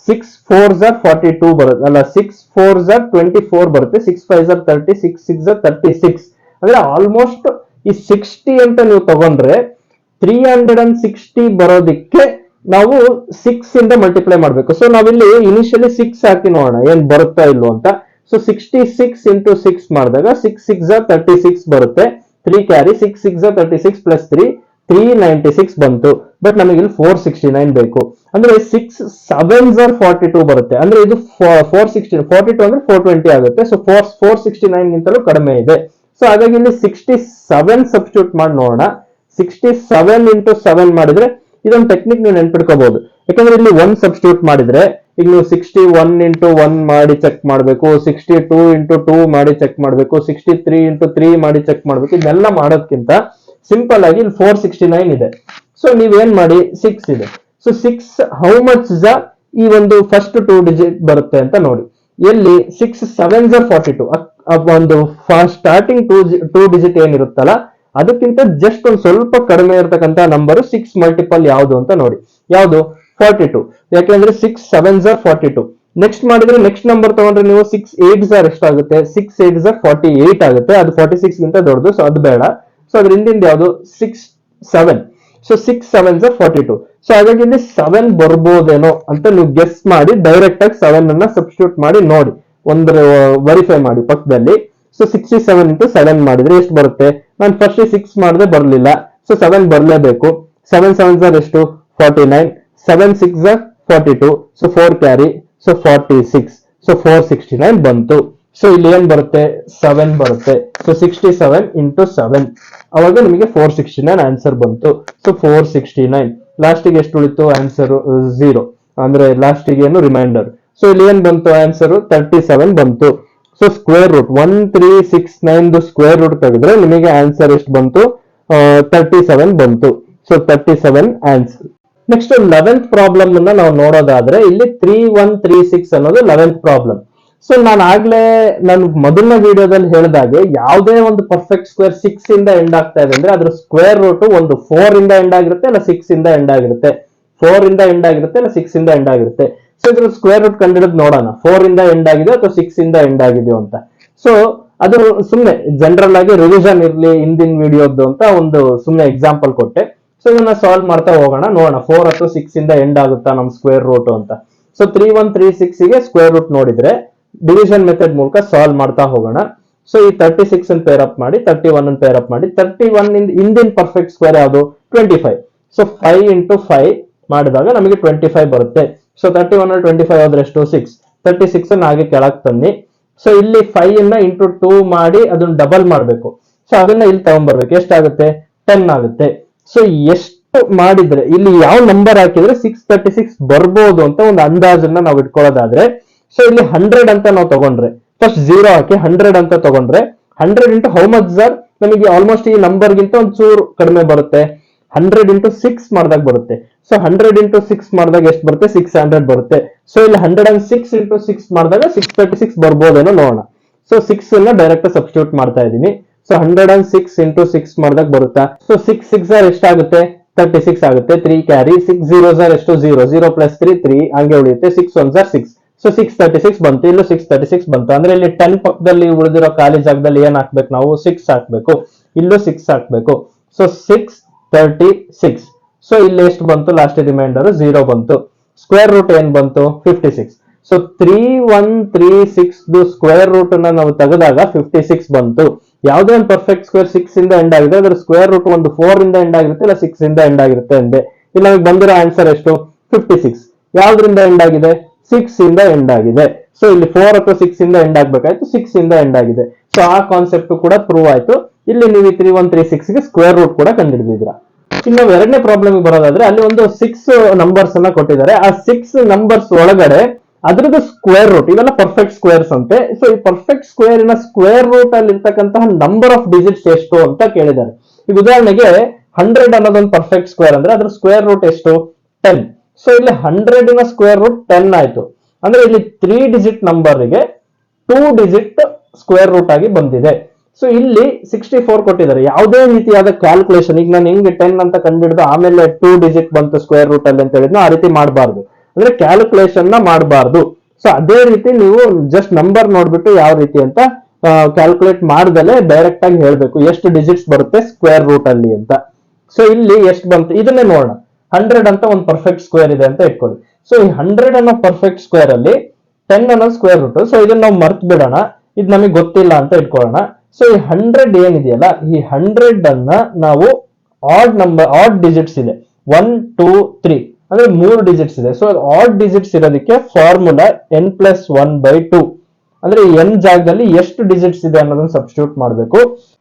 6 4s are 42 ಬರುತ್ತೆ, ಅಲ್ಲ 6 4s are 24 ಬರುತ್ತೆ. 6 5s are 30, 6 6s are 36. ಅಂದ್ರೆ ಆಲ್ಮೋಸ್ಟ್ ಈ 60 ಅಂತ ನೀವು ತಗೊಂಡ್ರೆ 360 ಬರೋದಿಕ್ಕೆ ನಾವು 6 ಇಂದ ಮಲ್ಟಿಪ್ಲೈ ಮಾಡ್ಬೇಕು. ಸೊ ನಾವಿಲ್ಲಿ ಇನಿಷಿಯಲಿ 6 ಹಾಕಿ ನೋಡೋಣ ಏನ್ ಬರುತ್ತಾ ಇಲ್ವೋ ಅಂತ. ಸೊ 66 into 6 ಮಾಡಿದಾಗ 6 6s are 36 ಬರುತ್ತೆ. 3 ಕ್ಯಾರಿ, 6 6s are 36 plus 3 396 ಬಂತು. ಬಟ್ ನಮಗೆ ಇಲ್ಲಿ 469 ಬೇಕು. ಅಂದ್ರೆ 6 7s are 42 ಬರುತ್ತೆ. ಅಂದ್ರೆ ಇದು 416 42 ಅಂದ್ರೆ 420 ಆಗುತ್ತೆ. ಸೊ 469 ಗಿಂತಲೂ ಕಡಿಮೆ ಇದೆ. ಸೊ ಹಾಗಾಗಿ ಇಲ್ಲಿ 67 ಸಬ್ಸ್ಟಿಟ್ಯೂಟ್ ಮಾಡಿ ನೋಡೋಣ. 67 into 7 ಮಾಡಿದ್ರೆ ಇದೊಂದು ಟೆಕ್ನಿಕ್ ನೀವು ನೆನ್ಪಿಟ್ಕೋಬಹುದು. ಯಾಕಂದ್ರೆ ಇಲ್ಲಿ 1 ಸಬ್ಸ್ಟಿಟ್ಯೂಟ್ ಮಾಡಿದ್ರೆ ಈಗ ನೀವು 61 into 1 ಮಾಡಿ ಚೆಕ್ ಮಾಡಬೇಕು, 62 into 2 ಮಾಡಿ ಚೆಕ್ ಮಾಡಬೇಕು, 63 into 3 ಮಾಡಿ ಚೆಕ್ ಮಾಡಬೇಕು. ಇದೆಲ್ಲ ಮಾಡೋದ್ಕಿಂತ ಸಿಂಪಲ್ ಆಗಿ ಇಲ್ಲಿ 469 ಇದೆ. ಸೊ ನೀವೇನ್ ಮಾಡಿ 6 ಇದೆ. ಸೊ 6 ಹೌ ಮಚ್ ಈ ಒಂದು ಫಸ್ಟ್ 2 ಡಿಜಿಟ್ ಬರುತ್ತೆ ಅಂತ ನೋಡಿ. ಎಲ್ಲಿ 6 7s are 42 ಒಂದು ಸ್ಟಾರ್ಟಿಂಗ್ 2 ಡಿಜಿಟ್ ಏನಿರುತ್ತಲ್ಲ ಅದಕ್ಕಿಂತ ಜಸ್ಟ್ ಒಂದು ಸ್ವಲ್ಪ ಕಡಿಮೆ ಇರತಕ್ಕಂತ ನಂಬರ್ 6 ಮಲ್ಟಿಪಲ್ ಯಾವುದು ಅಂತ ನೋಡಿ. ಯಾವುದು? 42. ಯಾಕೆಂದ್ರೆ 6 7s are 42. ನೆಕ್ಸ್ಟ್ ಮಾಡಿದ್ರೆ ನೆಕ್ಸ್ಟ್ ನಂಬರ್ ತಗೊಂಡ್ರೆ ನೀವು 6 8s are ಎಷ್ಟಾಗುತ್ತೆ? 6 8s are 48 ಆಗುತ್ತೆ. ಅದು 46 ಗಿಂತ ದೊಡ್ಡದು, ಸೊ ಅದು ಬೇಡ. ಸೊ ಅದ್ರ ಹಿಂದಿಂದ ಯಾವುದು? 6 7. So 6 7s are 42. ಸೊ ಹಾಗಾಗಿ ಇಲ್ಲಿ 7 ಬರ್ಬೋದೇನೋ ಅಂತ ನೀವು ಗೆಸ್ ಮಾಡಿ ಡೈರೆಕ್ಟ್ ಆಗಿ 7 ಅನ್ನ ಸಬ್ಸ್ಟಿಟ್ಯೂಟ್ ಮಾಡಿ ನೋಡಿ, ಒಂದು ವೆರಿಫೈ ಮಾಡಿ ಪಕ್ಕದಲ್ಲಿ. ಸೊ 67 ಇಂಟು 7 ಮಾಡಿದ್ರೆ ಎಷ್ಟು ಬರುತ್ತೆ? ನಾನು ಫಸ್ಟ್ 6 ಮಾಡಿದ್ರೆ ಬರಲಿಲ್ಲ, ಸೊ 7 ಬರಲೇಬೇಕು. 7 7s are ಎಷ್ಟು? 49. 7 6s are 42. So 4 carry, so 46. So 469 ಬಂತು. ಸೊ ಇಲ್ಲಿ ಏನ್ ಬರುತ್ತೆ? 7 ಬರುತ್ತೆ. ಸೊ 67 ಇಂಟು 7, ಅವಾಗ ನಿಮಗೆ 469 ಆನ್ಸರ್ ಬಂತು. ಸೊ 469. ಲಾಸ್ಟಿಗೆ ಎಷ್ಟು ಉಳಿತು ಆನ್ಸರ್? 0. ಅಂದ್ರೆ ಲಾಸ್ಟಿಗೆ ಏನು ರಿಮೈಂಡರ್. ಸೊ ಇಲ್ಲಿ ಏನ್ ಬಂತು ಆನ್ಸರ್? 37 ಬಂತು. So square root 1369 square root ತೆಗೆದ್ರೆ ನಿಮಗೆ ಆನ್ಸರ್ ಎಷ್ಟು ಬಂತು? 37 ಬಂತು. So 37 answer. Next 11th problem ಅನ್ನ ನಾವು ನೋಡೋದಾದ್ರೆ ಇಲ್ಲಿ 3136 ಅನ್ನೋದು 11th ಪ್ರಾಬ್ಲಮ್. ಸೊ ನಾನು ಮೊದಲನೇ ವಿಡಿಯೋದಲ್ಲಿ ಹೇಳಿದಾಗೆ ಯಾವುದೇ ಒಂದು ಪರ್ಫೆಕ್ಟ್ ಸ್ಕ್ವೇರ್ 6 ಇಂದ ಎಂಡ್ ಆಗ್ತಾ ಇದೆ ಅಂದ್ರೆ ಅದ್ರ ಸ್ಕ್ವೇರ್ ರೂಟ್ ಒಂದು 4 ಇಂದ ಎಂಡ್ ಆಗಿರುತ್ತೆ, ಇಲ್ಲ 6 ಇಂದ ಎಂಡ್ ಆಗಿರುತ್ತೆ. 4 ಇಂದ ಎಂಡ್ ಆಗಿರುತ್ತೆ, ಇಲ್ಲ 6 ಇಂದ ಎಂಡ್ ಆಗಿರುತ್ತೆ. ಸೊ ಇದ್ರ ಸ್ಕ್ವೇರ್ ರೂಟ್ ಕಂಡಿರೋದು ನೋಡೋಣ, 4 ಇಂದ ಎಂಡ್ ಆಗಿದೆ ಅಥವಾ 6 ಇಂದ ಎಂಡ್ ಆಗಿದೆಯೋ ಅಂತ. ಸೊ ಅದು ಸುಮ್ಮನೆ ಜನರಲ್ ಆಗಿ ರಿವಿಷನ್ ಇರ್ಲಿ ಹಿಂದಿನ ವಿಡಿಯೋದ್ದು ಅಂತ ಒಂದು ಸುಮ್ಮನೆ ಎಕ್ಸಾಂಪಲ್ ಕೊಟ್ಟೆ. ಸೊ ಇದನ್ನ ಸಾಲ್ವ್ ಮಾಡ್ತಾ ಹೋಗೋಣ, ನೋಡೋಣ 4 ಅಥವಾ 6 ಇಂದ ಎಂಡ್ ಆಗುತ್ತಾ ನಮ್ ಸ್ಕ್ವೇರ್ ರೂಟ್ ಅಂತ. ಸೊ 3136 ಗೆ ಸ್ಕ್ವೇರ್ ರೂಟ್ ನೋಡಿದ್ರೆ ಡಿವಿಷನ್ ಮೆಥಡ್ ಮೂಲಕ ಸಾಲ್ವ್ ಮಾಡ್ತಾ ಹೋಗೋಣ. ಸೊ ಈ 36 ಅನ್ನು ಪೇರ್ ಅಪ್ ಮಾಡಿ, 31 ಅನ್ನು ಪೇರ್ ಅಪ್ ಮಾಡಿ. 31 ಇಂದ ಹಿಂದಿನ ಪರ್ಫೆಕ್ಟ್ ಸ್ಕ್ವೇರ್ ಯಾವುದು? 25. ಸೊ 5 ಇಂಟು 5 ಮಾಡಿದಾಗ ನಮಗೆ 25 ಬರುತ್ತೆ. ಸೊ 31 ಅಲ್ಲಿ 25 ಹೋದ್ರೆ ಎಷ್ಟು? 6. 36 ಅನ್ನು ಹಾಗೆ ಕೆಳಗೆ ತನ್ನಿ. ಸೊ ಇಲ್ಲಿ 5 ಅನ್ನ ಇಂಟು 2 ಮಾಡಿ ಅದನ್ನ ಡಬಲ್ ಮಾಡಬೇಕು. ಸೊ ಅದನ್ನ ಇಲ್ಲಿ ತಗೊಂಡ್ಬರ್ಬೇಕು. ಎಷ್ಟಾಗುತ್ತೆ? 10 ಆಗುತ್ತೆ. ಸೊ ಎಷ್ಟು ಮಾಡಿದ್ರೆ ಇಲ್ಲಿ ಯಾವ ನಂಬರ್ ಹಾಕಿದ್ರೆ 636 ಬರ್ಬೋದು ಅಂತ ಒಂದು ಅಂದಾಜನ್ನ ನಾವು ಇಟ್ಕೊಳ್ಳೋದಾದ್ರೆ, ಸೊ ಇಲ್ಲಿ 100 ಅಂತ ನಾವು ತಗೊಂಡ್ರೆ ಫಸ್ಟ್ 0 ಹಾಕಿ 100 ಅಂತ ತಗೊಂಡ್ರೆ 100 ಇಂಟು ಹೌ ಮಚ್ ಸರ್? ನಮಗೆ ಆಲ್ಮೋಸ್ಟ್ ಈ ನಂಬರ್ ಗಿಂತ ಒಂದು ಚೂರು ಕಡಿಮೆ ಬರುತ್ತೆ. 100 ಇಂಟು 6 ಮಾಡಿದಾಗ ಬರುತ್ತೆ. ಸೊ 100 ಇಂಟು 6 ಮಾಡಿದಾಗ ಎಷ್ಟು ಬರುತ್ತೆ? 600 ಬರುತ್ತೆ. ಸೊ ಇಲ್ಲಿ 106 ಇಂಟು 6 ಮಾಡಿದಾಗ 636 ಬರ್ಬೋದೇನೋ ನೋಡೋಣ. ಸೊ 6 ಅನ್ನ ಡೈರೆಕ್ಟ್ ಸಬ್ಸ್ಟಿಟ್ಯೂಟ್ ಮಾಡ್ತಾ ಇದ್ದೀನಿ. ಸೊ 106 ಇಂಟು 6 ಮಾಡಿದಾಗ ಬರುತ್ತಾ? ಸೊ 6 6 ಎಷ್ಟಾಗುತ್ತೆ? 36 ಆಗುತ್ತೆ. 3 ಕ್ಯಾರಿ, 6 0s ಎಷ್ಟು? 0. 0 ಪ್ಲಸ್ 3 3 ಹಂಗೆ ಉಳಿಯುತ್ತೆ. 6 1s 6. ಸೊ 636 ಬಂತು. ಇಲ್ಲೂ 636 ಬಂತು. ಅಂದ್ರೆ ಇಲ್ಲಿ 10 ಪಕ್ಕದಲ್ಲಿ ಉಳಿದಿರೋ ಖಾಲಿ ಜಾಗದಲ್ಲಿ ಏನ್ ಹಾಕ್ಬೇಕು ನಾವು? 6 ಹಾಕ್ಬೇಕು. ಇಲ್ಲೂ 6 ಹಾಕ್ಬೇಕು. ಸೊ 636. ಸೊ ಇಲ್ಲಿ ಎಷ್ಟು ಬಂತು? ಲಾಸ್ಟ್ ರಿಮೈಂಡರ್ 0 ಬಂತು. ಸ್ಕ್ವೇರ್ ರೂಟ್ ಏನ್ ಬಂತು? 56. ಸೊ 3136 ಸ್ಕ್ವೇರ್ ರೂಟ್ ಅನ್ನ ನಾವು ತೆಗೆದಾಗ 56 ಬಂತು. ಯಾವುದೇ ಒಂದು ಪರ್ಫೆಕ್ಟ್ ಸ್ಕ್ವೇರ್ 6 ಇಂದ ಎಂಡ್ ಆಗಿದೆ, ಅದರ ಸ್ಕ್ವೇರ್ ರೂಟ್ ಒಂದು 4 ಇಂದ ಎಂಡ್ ಆಗಿರುತ್ತೆ, ಇಲ್ಲ 6 ಇಂದ ಎಂಡ್ ಆಗಿರುತ್ತೆ ಅಂದೆ. ಇಲ್ಲಿ ನಮಗೆ ಬಂದಿರೋ ಆನ್ಸರ್ ಎಷ್ಟು? 56. ಯಾವ್ದ್ರಿಂದ ಎಂಡ್ ಆಗಿದೆ? 6 ಇಂದ ಎಂಡ್ ಆಗಿದೆ. ಸೊ ಇಲ್ಲಿ 4 ಅಥವಾ 6 ಇಂದ ಎಂಡ್ ಆಗ್ಬೇಕಾಯ್ತು, 6 ಇಂದ ಎಂಡ್ ಆಗಿದೆ. ಸೊ ಆ ಕಾನ್ಸೆಪ್ಟ್ ಕೂಡ ಪ್ರೂವ್ ಆಯ್ತು. ಇಲ್ಲಿ ನೀವು 3136 ಗೆ ಸ್ಕ್ವೇರ್ ರೂಟ್ ಕೂಡ ಕಂಡುಹಿಡಿದಿದ್ರ. ಇನ್ನು ಎರಡನೇ ಪ್ರಾಬ್ಲಮ್ ಬರೋದಾದ್ರೆ ಅಲ್ಲಿ ಒಂದು 6 ನಂಬರ್ಸ್ ಅನ್ನ ಕೊಟ್ಟಿದ್ದಾರೆ. ಆ 6 ನಂಬರ್ಸ್ ಒಳಗಡೆ ಅದ್ರದ್ದು ಸ್ಕ್ವೇರ್ ರೂಟ್, ಇವೆಲ್ಲ ಪರ್ಫೆಕ್ಟ್ ಸ್ಕ್ವೇರ್ಸ್ ಅಂತೆ. ಸೊ ಈ ಪರ್ಫೆಕ್ಟ್ ಸ್ಕ್ವೇರ್ ನ ಸ್ಕ್ವೇರ್ ರೂಟ್ ಅಲ್ಲಿ ಇರ್ತಕ್ಕಂತಹ ನಂಬರ್ ಆಫ್ ಡಿಜಿಟ್ಸ್ ಎಷ್ಟು ಅಂತ ಕೇಳಿದ್ದಾರೆ. ಈಗ ಉದಾಹರಣೆಗೆ 100 ಅನ್ನೋದೊಂದು ಪರ್ಫೆಕ್ಟ್ ಸ್ಕ್ವೇರ್ ಅಂದ್ರೆ ಅದ್ರ ಸ್ಕ್ವೇರ್ ರೂಟ್ ಎಷ್ಟು? 10. ಸೊ ಇಲ್ಲಿ 100 ನ ಸ್ಕ್ವೇರ್ ರೂಟ್ 10 ಆಯ್ತು. ಅಂದ್ರೆ ಇಲ್ಲಿ 3 ಡಿಜಿಟ್ ನಂಬರ್ ಗೆ 2 ಡಿಜಿಟ್ ಸ್ಕ್ವೇರ್ ರೂಟ್ ಆಗಿ ಬಂದಿದೆ. ಸೊ ಇಲ್ಲಿ 64 ಕೊಟ್ಟಿದ್ದಾರೆ. ಯಾವುದೇ ರೀತಿಯಾದ ಕ್ಯಾಲ್ಕುಲೇಷನ್, ಈಗ ನಾನು ಹೆಂಗೆ 10 ಅಂತ ಕಂಡಿಡಿದು ಆಮೇಲೆ 2 ಡಿಜಿಟ್ ಬಂತು ಸ್ಕ್ವೇರ್ ರೂಟ್ ಅಲ್ಲಿ ಅಂತ ಹೇಳಿದ್ನೋ ಆ ರೀತಿ ಮಾಡಬಾರ್ದು. ಅಂದ್ರೆ ಕ್ಯಾಲ್ಕುಲೇಷನ್ ನ ಮಾಡಬಾರ್ದು. ಸೊ ಅದೇ ರೀತಿ ನೀವು ಜಸ್ಟ್ ನಂಬರ್ ನೋಡ್ಬಿಟ್ಟು ಯಾವ ರೀತಿ ಅಂತ ಕ್ಯಾಲ್ಕುಲೇಟ್ ಮಾಡ್ದಲೆ ಡೈರೆಕ್ಟ್ ಆಗಿ ಹೇಳ್ಬೇಕು ಎಷ್ಟು ಡಿಜಿಟ್ಸ್ ಬರುತ್ತೆ ಸ್ಕ್ವೇರ್ ರೂಟ್ ಅಲ್ಲಿ ಅಂತ. ಸೊ ಇಲ್ಲಿ ಎಷ್ಟು ಬಂತು ಇದನ್ನೇ ನೋಡೋಣ. 100 ಅಂತ ಒಂದು ಪರ್ಫೆಕ್ಟ್ ಸ್ಕ್ವೇರ್ ಇದೆ ಅಂತ ಇಟ್ಕೊಳ್ಳಿ. ಸೊ ಈ 100 ಅನ್ನೋ ಪರ್ಫೆಕ್ಟ್ ಸ್ಕ್ವೇರ್ ಅಲ್ಲಿ 10 ಅನ್ನೋ ಸ್ಕ್ವೇರ್ ರೂಟ್. ಸೊ ಇದನ್ನ ನಾವು ಮರ್ತ್ ಬಿಡೋಣ, ಇದು ನಮಗೆ ಗೊತ್ತಿಲ್ಲ ಅಂತ ಇಟ್ಕೊಳ್ಳೋಣ. ಸೊ ಈ 100 ಏನಿದೆಯಲ್ಲ, ಈ 100 ಅನ್ನ ನಾವು ಆಡ್ ಡಿಜಿಟ್ಸ್ ಇದೆ 1 2 3 ಅಂದ್ರೆ 3 ಡಿಜಿಟ್ಸ್ ಇದೆ. ಸೊ ಆಡ್ ಡಿಜಿಟ್ಸ್ ಇರೋದಕ್ಕೆ ಫಾರ್ಮುಲಾ n+1/2 ಅಂದ್ರೆ n ಜಾಗದಲ್ಲಿ ಎಷ್ಟು ಡಿಜಿಟ್ಸ್ ಇದೆ ಅನ್ನೋದನ್ನ ಸಬ್ಸ್ಟಿಟ್ಯೂಟ್ ಮಾಡಬೇಕು.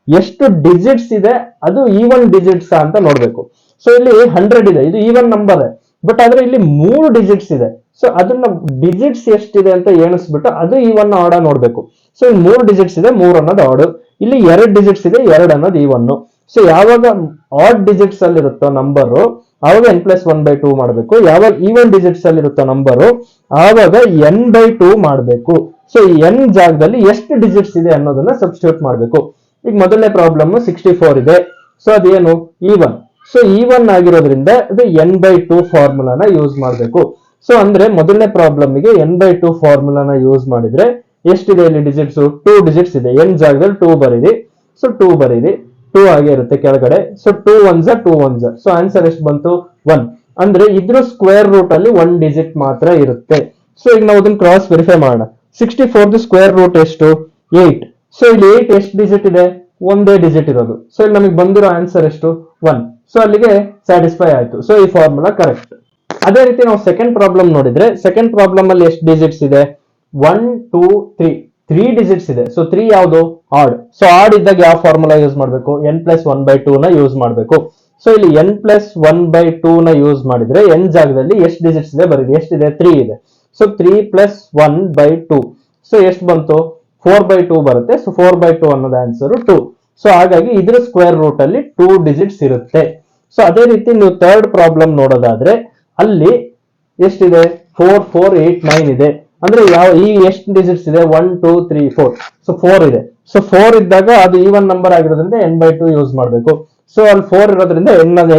ಎಷ್ಟು ಡಿಜಿಟ್ಸ್ ಇದೆ ಅದು ಈವನ್ ಡಿಜಿಟ್ಸ್ ಅಂತ ನೋಡ್ಬೇಕು. ಸೊ ಇಲ್ಲಿ 100 ಇದೆ, ಇದು ಈವನ್ ನಂಬರ್, ಬಟ್ ಆದ್ರೆ ಇಲ್ಲಿ 3 ಡಿಜಿಟ್ಸ್ ಇದೆ. ಸೊ ಅದನ್ನ ಡಿಜಿಟ್ಸ್ ಎಷ್ಟಿದೆ ಅಂತ ಎಣಿಸ್ಬಿಟ್ಟು ಅದು ಈವನ್ ಆಡ ನೋಡ್ಬೇಕು. ಸೊ ಇಲ್ಲಿ 3 ಡಿಜಿಟ್ಸ್ ಇದೆ, 3 ಅನ್ನೋದು ಆಡ್. ಇಲ್ಲಿ 2 ಡಿಜಿಟ್ಸ್ ಇದೆ, 2 ಅನ್ನೋದು ಈವನ್. ಸೊ ಯಾವಾಗ ಆಡ್ ಡಿಜಿಟ್ಸ್ ಅಲ್ಲಿ ಇರುತ್ತೋ ನಂಬರ್ ಆವಾಗ n+1/2 ಮಾಡಬೇಕು. ಯಾವಾಗ ಈವನ್ ಡಿಜಿಟ್ಸ್ ಅಲ್ಲಿ ಇರುತ್ತೋ ನಂಬರ್ ಆವಾಗ n/2 ಮಾಡಬೇಕು. ಸೊ n ಜಾಗದಲ್ಲಿ ಎಷ್ಟು ಡಿಜಿಟ್ಸ್ ಇದೆ ಅನ್ನೋದನ್ನ ಸಬ್ಸ್ಟಿಟ್ಯೂಟ್ ಮಾಡಬೇಕು. ಈಗ ಮೊದಲನೇ ಪ್ರಾಬ್ಲಮ್ 64 ಇದೆ, ಸೊ ಅದೇನು E1. ಸೊ E1 ಆಗಿರೋದ್ರಿಂದ ಅದು n/2 ಫಾರ್ಮುಲಾನ ಯೂಸ್ ಮಾಡಬೇಕು. ಸೊ ಅಂದ್ರೆ ಮೊದಲನೇ ಪ್ರಾಬ್ಲಮ್ ಗೆ n/2 ಫಾರ್ಮುಲಾನ ಯೂಸ್ ಮಾಡಿದ್ರೆ ಎಷ್ಟಿದೆ ಇಲ್ಲಿ ಡಿಜಿಟ್ಸ್? 2 ಡಿಜಿಟ್ಸ್ ಇದೆ. n ಜಾಗದಲ್ಲಿ 2 ಬರೀರಿ. ಸೊ 2 ಬರೀರಿ, 2 ಆಗೇ ಇರುತ್ತೆ ಕೆಳಗಡೆ. So 2 1s 2 1s. So answer ಎಷ್ಟು ಬಂತು? 1. ಅಂದ್ರೆ ಇದ್ರ ಸ್ಕ್ವೇರ್ ರೂಟ್ ಅಲ್ಲಿ 1 ಡಿಜಿಟ್ ಮಾತ್ರ ಇರುತ್ತೆ. ಸೊ ಈಗ ನಾವು ಅದನ್ನ ಕ್ರಾಸ್ ವೆರಿಫೈ ಮಾಡೋಣ. 64 ಸ್ಕ್ವೇರ್ ರೂಟ್ ಎಷ್ಟು? 8. ಸೊ ಇಲ್ಲಿ 8 ಎಷ್ಟು ಡಿಜಿಟ್ ಇದೆ? ಒಂದೇ ಡಿಜಿಟ್ ಇರೋದು. ಸೊ ಇಲ್ಲಿ ನಮಗೆ ಬಂದಿರೋ ಆನ್ಸರ್ ಎಷ್ಟು? 1. ಸೊ ಅಲ್ಲಿಗೆ ಸ್ಯಾಟಿಸ್ಫೈ ಆಯ್ತು. ಸೊ ಈ ಫಾರ್ಮುಲಾ ಕರೆಕ್ಟ್. ಅದೇ ರೀತಿ ನಾವು ಸೆಕೆಂಡ್ ಪ್ರಾಬ್ಲಮ್ ನೋಡಿದ್ರೆ, ಸೆಕೆಂಡ್ ಪ್ರಾಬ್ಲಮ್ ಅಲ್ಲಿ ಎಷ್ಟು ಡಿಜಿಟ್ಸ್ ಇದೆ? 1 2 3 3 ಡಿಜಿಟ್ಸ್ ಇದೆ. ಸೊ 3 ಯಾವುದು? ಆಡ್. ಸೊ ಆಡ್ ಇದ್ದಾಗ ಯಾವ ಫಾರ್ಮುಲಾ ಯೂಸ್ ಮಾಡಬೇಕು? n+1/2 ನ ಯೂಸ್ ಮಾಡಬೇಕು. ಸೊ ಇಲ್ಲಿ n+1/2 ನ ಯೂಸ್ ಮಾಡಿದ್ರೆ n ಜಾಗದಲ್ಲಿ ಎಷ್ಟು ಡಿಜಿಟ್ಸ್ ಇದೆ ಬರೀರಿ. ಎಷ್ಟಿದೆ? 3 ಇದೆ. ಸೊ 3+1/2. ಸೊ ಎಷ್ಟು ಬಂತು? 4/2 ಬರುತ್ತೆ. ಸೊ 4/2 ಅನ್ನೋದು ಆನ್ಸರ್ 2. ಸೊ ಹಾಗಾಗಿ ಇದ್ರ ಸ್ಕ್ವೇರ್ ರೂಟ್ ಅಲ್ಲಿ 2 ಡಿಜಿಟ್ಸ್ ಇರುತ್ತೆ. ಸೊ ಅದೇ ರೀತಿ ನೀವು ಥರ್ಡ್ ಪ್ರಾಬ್ಲಮ್ ನೋಡೋದಾದ್ರೆ ಅಲ್ಲಿ ಎಷ್ಟಿದೆ? 4 4 8 9 ಇದೆ. ಅಂದ್ರೆ ಈ ಎಷ್ಟು ಡಿಜಿಟ್ಸ್ ಇದೆ? 1 2 3 4. ಸೊ 4 ಇದೆ. ಸೊ 4 ಇದ್ದಾಗ ಅದು ಈವನ್ ನಂಬರ್ ಆಗಿರೋದ್ರಿಂದ n/2 ಯೂಸ್ ಮಾಡಬೇಕು. ಸೊ ಅಲ್ಲಿ 4 ಇರೋದ್ರಿಂದ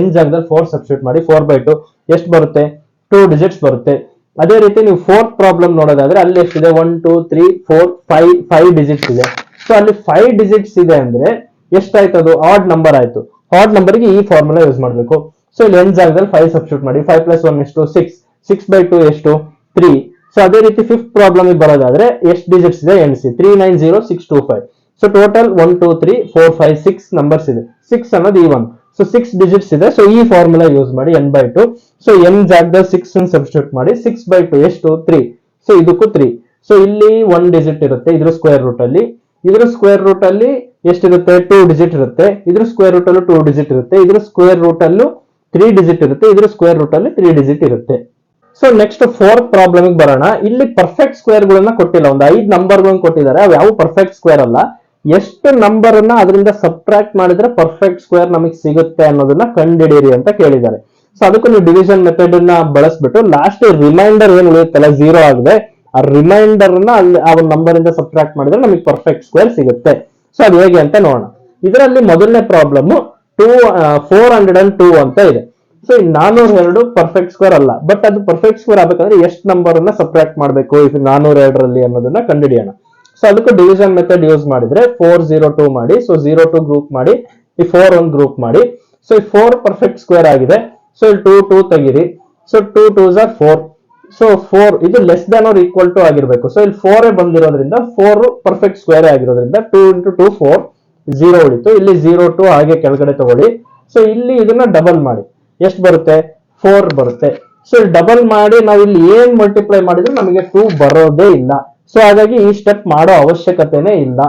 n ಜಾಗದಲ್ಲಿ 4 ಸಬ್ಸ್ಟಿಟ್ಯೂಟ್ ಮಾಡಿ 4/2 ಎಷ್ಟು ಬರುತ್ತೆ? 2 ಡಿಜಿಟ್ಸ್ ಬರುತ್ತೆ. ಅದೇ ರೀತಿ ನೀವು ಫೋರ್ತ್ ಪ್ರಾಬ್ಲಮ್ ನೋಡೋದಾದ್ರೆ ಅಲ್ಲಿ ಎಷ್ಟಿದೆ? 1 2 3 4 5 ಡಿಜಿಟ್ಸ್ ಇದೆ. ಸೊ ಅಲ್ಲಿ 5 ಡಿಜಿಟ್ಸ್ ಇದೆ ಅಂದ್ರೆ ಎಷ್ಟಾಯ್ತು? ಅದು ಆಡ್ ನಂಬರ್ ಆಯ್ತು. ಆಡ್ ನಂಬರ್ಗೆ ಈ ಫಾರ್ಮುಲಾ ಯೂಸ್ ಮಾಡಬೇಕು. ಸೊ ಇಲ್ಲಿ n ಜಾಗದಲ್ಲಿ 5 ಸಬ್ಸ್ಟಿಟ್ಯೂಟ್ ಮಾಡಿ. 5 + 1 ಎಷ್ಟು? 6. 6/2 ಎಷ್ಟು? 3. ಸೊ ಅದೇ ರೀತಿ ಫಿಫ್ತ್ ಪ್ರಾಬ್ಲಮ್ ಬರೋದಾದ್ರೆ ಎಷ್ಟು ಡಿಜಿಟ್ಸ್ ಇದೆ? ಎಣಿಸಿ. 390625. ಸೊ ಟೋಟಲ್ 1 2 3 4 5 6 ನಂಬರ್ಸ್ ಇದೆ. 6 ಅನ್ನೋದು E1. ಸೊ 6 ಡಿಜಿಟ್ಸ್ ಇದೆ. ಸೊ ಈ ಫಾರ್ಮುಲಾ ಯೂಸ್ ಮಾಡಿ n/2. ಸೊ n ಜಾಗದಲ್ಲಿ 6 ಅನ್ನು ಸಬ್ಸ್ಟಿಟ್ಯೂಟ್ ಮಾಡಿ. 6/2 ಎಷ್ಟು? 3. ಸೊ ಇದಕ್ಕೂ 3. ಸೊ ಇಲ್ಲಿ 1 ಡಿಜಿಟ್ ಇರುತ್ತೆ ಇದ್ರ ಸ್ಕ್ವೇರ್ ರೂಟ್ ಅಲ್ಲಿ. ಇದ್ರ ಸ್ಕ್ವೇರ್ ರೂಟ್ ಅಲ್ಲಿ ಎಷ್ಟಿರುತ್ತೆ? 2 ಡಿಜಿಟ್ ಇರುತ್ತೆ. ಇದ್ರ ಸ್ಕ್ವೇರ್ ರೂಟ್ ಅಲ್ಲೂ 2 ಡಿಜಿಟ್ ಇರುತ್ತೆ. ಇದ್ರ ಸ್ಕ್ವೇರ್ ರೂಟ್ ಅಲ್ಲೂ 3 ಡಿಜಿಟ್ ಇರುತ್ತೆ. ಇದ್ರ ಸ್ಕ್ವೇರ್ ರೂಟ್ ಅಲ್ಲಿ 3 ಡಿಜಿಟ್ ಇರುತ್ತೆ. ಸೊ ನೆಕ್ಸ್ಟ್ ಫೋರ್ತ್ ಪ್ರಾಬ್ಲಮ್ ಬರೋಣ. ಇಲ್ಲಿ ಪರ್ಫೆಕ್ಟ್ ಸ್ಕ್ವೇರ್ ಗಳನ್ನ ಕೊಟ್ಟಿಲ್ಲ. ಒಂದು 5 ನಂಬರ್ ಗಳನ್ನ ಕೊಟ್ಟಿದ್ದಾರೆ. ಅವು ಯಾವ ಪರ್ಫೆಕ್ಟ್ ಸ್ಕ್ವೇರ್ ಅಲ್ಲ. ಎಷ್ಟು ನಂಬರ್ ಅನ್ನ ಅದರಿಂದ ಸಬ್ಟ್ರಾಕ್ಟ್ ಮಾಡಿದ್ರೆ ಪರ್ಫೆಕ್ಟ್ ಸ್ಕ್ವೇರ್ ನಮಗೆ ಸಿಗುತ್ತೆ ಅನ್ನೋದನ್ನ ಕಂಡುಹಿಡಿಯಿರಿ ಅಂತ ಕೇಳಿದ್ದಾರೆ. ಸೊ ಅದಕ್ಕೂ ನೀವು ಡಿವಿಷನ್ ಮೆಥಡ್ ಅನ್ನ ಬಳಸ್ಬಿಟ್ಟು ಲಾಸ್ಟ್ ರಿಮೈಂಡರ್ ಏನ್ ಉಳಿಯುತ್ತಲ್ಲ 0 ಆಗಿದೆ, ಆ ರಿಮೈಂಡರ್ ನ ಅಲ್ಲಿ ಆ ಒಂದು ನಂಬರ್ ಇಂದ ಸಬ್ಟ್ರಾಕ್ಟ್ ಮಾಡಿದ್ರೆ ನಮಗೆ ಪರ್ಫೆಕ್ಟ್ ಸ್ಕ್ವೇರ್ ಸಿಗುತ್ತೆ. ಸೊ ಅದು ಹೇಗೆ ಅಂತ ನೋಡೋಣ. ಇದರಲ್ಲಿ ಮೊದಲನೇ ಪ್ರಾಬ್ಲಮ್ 402 ಅಂತ ಇದೆ. ಸೊ 402 ಪರ್ಫೆಕ್ಟ್ ಸ್ಕ್ವೇರ್ ಅಲ್ಲ. ಬಟ್ ಅದು ಪರ್ಫೆಕ್ಟ್ ಸ್ಕ್ವೇರ್ ಆಗ್ಬೇಕಂದ್ರೆ ಎಷ್ಟು ನಂಬರ್ ಅನ್ನ ಸಬ್ಟ್ರಾಕ್ಟ್ ಮಾಡಬೇಕು ಇದು 402ರಲ್ಲಿ ಅನ್ನೋದನ್ನ ಕಂಡುಹಿಡಿಯೋಣ. ಸೊ ಅದಕ್ಕೂ ಡಿವಿಷನ್ ಮೆಥಡ್ ಯೂಸ್ ಮಾಡಿದ್ರೆ 402 ಮಾಡಿ. ಸೊ 02 ಗ್ರೂಪ್ ಮಾಡಿ, ಈ 4 ಒಂದು ಗ್ರೂಪ್ ಮಾಡಿ. ಸೊ ಈ 4 ಪರ್ಫೆಕ್ಟ್ ಸ್ಕ್ವೇರ್ ಆಗಿದೆ. ಸೊ ಇಲ್ಲಿ 2 2 ತೆಗಿರಿ. So 2 2s are 4. ಸೊ 4 ಇದು less than or equal to ಆಗಿರ್ಬೇಕು. ಸೊ ಇಲ್ಲಿ 4 ಬಂದಿರೋದ್ರಿಂದ 4 ಪರ್ಫೆಕ್ಟ್ ಸ್ಕ್ವೇರ್ ಆಗಿರೋದ್ರಿಂದ 2 × 2 4 0 ಉಳಿತು. ಇಲ್ಲಿ 02 ಹಾಗೆ ಕೆಳಗಡೆ ತಗೊಳ್ಳಿ. ಸೊ ಇಲ್ಲಿ ಇದನ್ನ ಡಬಲ್ ಮಾಡಿ. ಎಷ್ಟು ಬರುತ್ತೆ? 4 ಬರುತ್ತೆ. ಸೊ ಇಲ್ಲಿ ಡಬಲ್ ಮಾಡಿ ನಾವು ಇಲ್ಲಿ ಏನ್ ಮಲ್ಟಿಪ್ಲೈ ಮಾಡಿದ್ರೆ ನಮಗೆ 2 ಬರೋದೇ ಇಲ್ಲ. ಸೊ ಹಾಗಾಗಿ ಈ ಸ್ಟೆಪ್ ಮಾಡೋ ಅವಶ್ಯಕತೆನೇ ಇಲ್ಲ.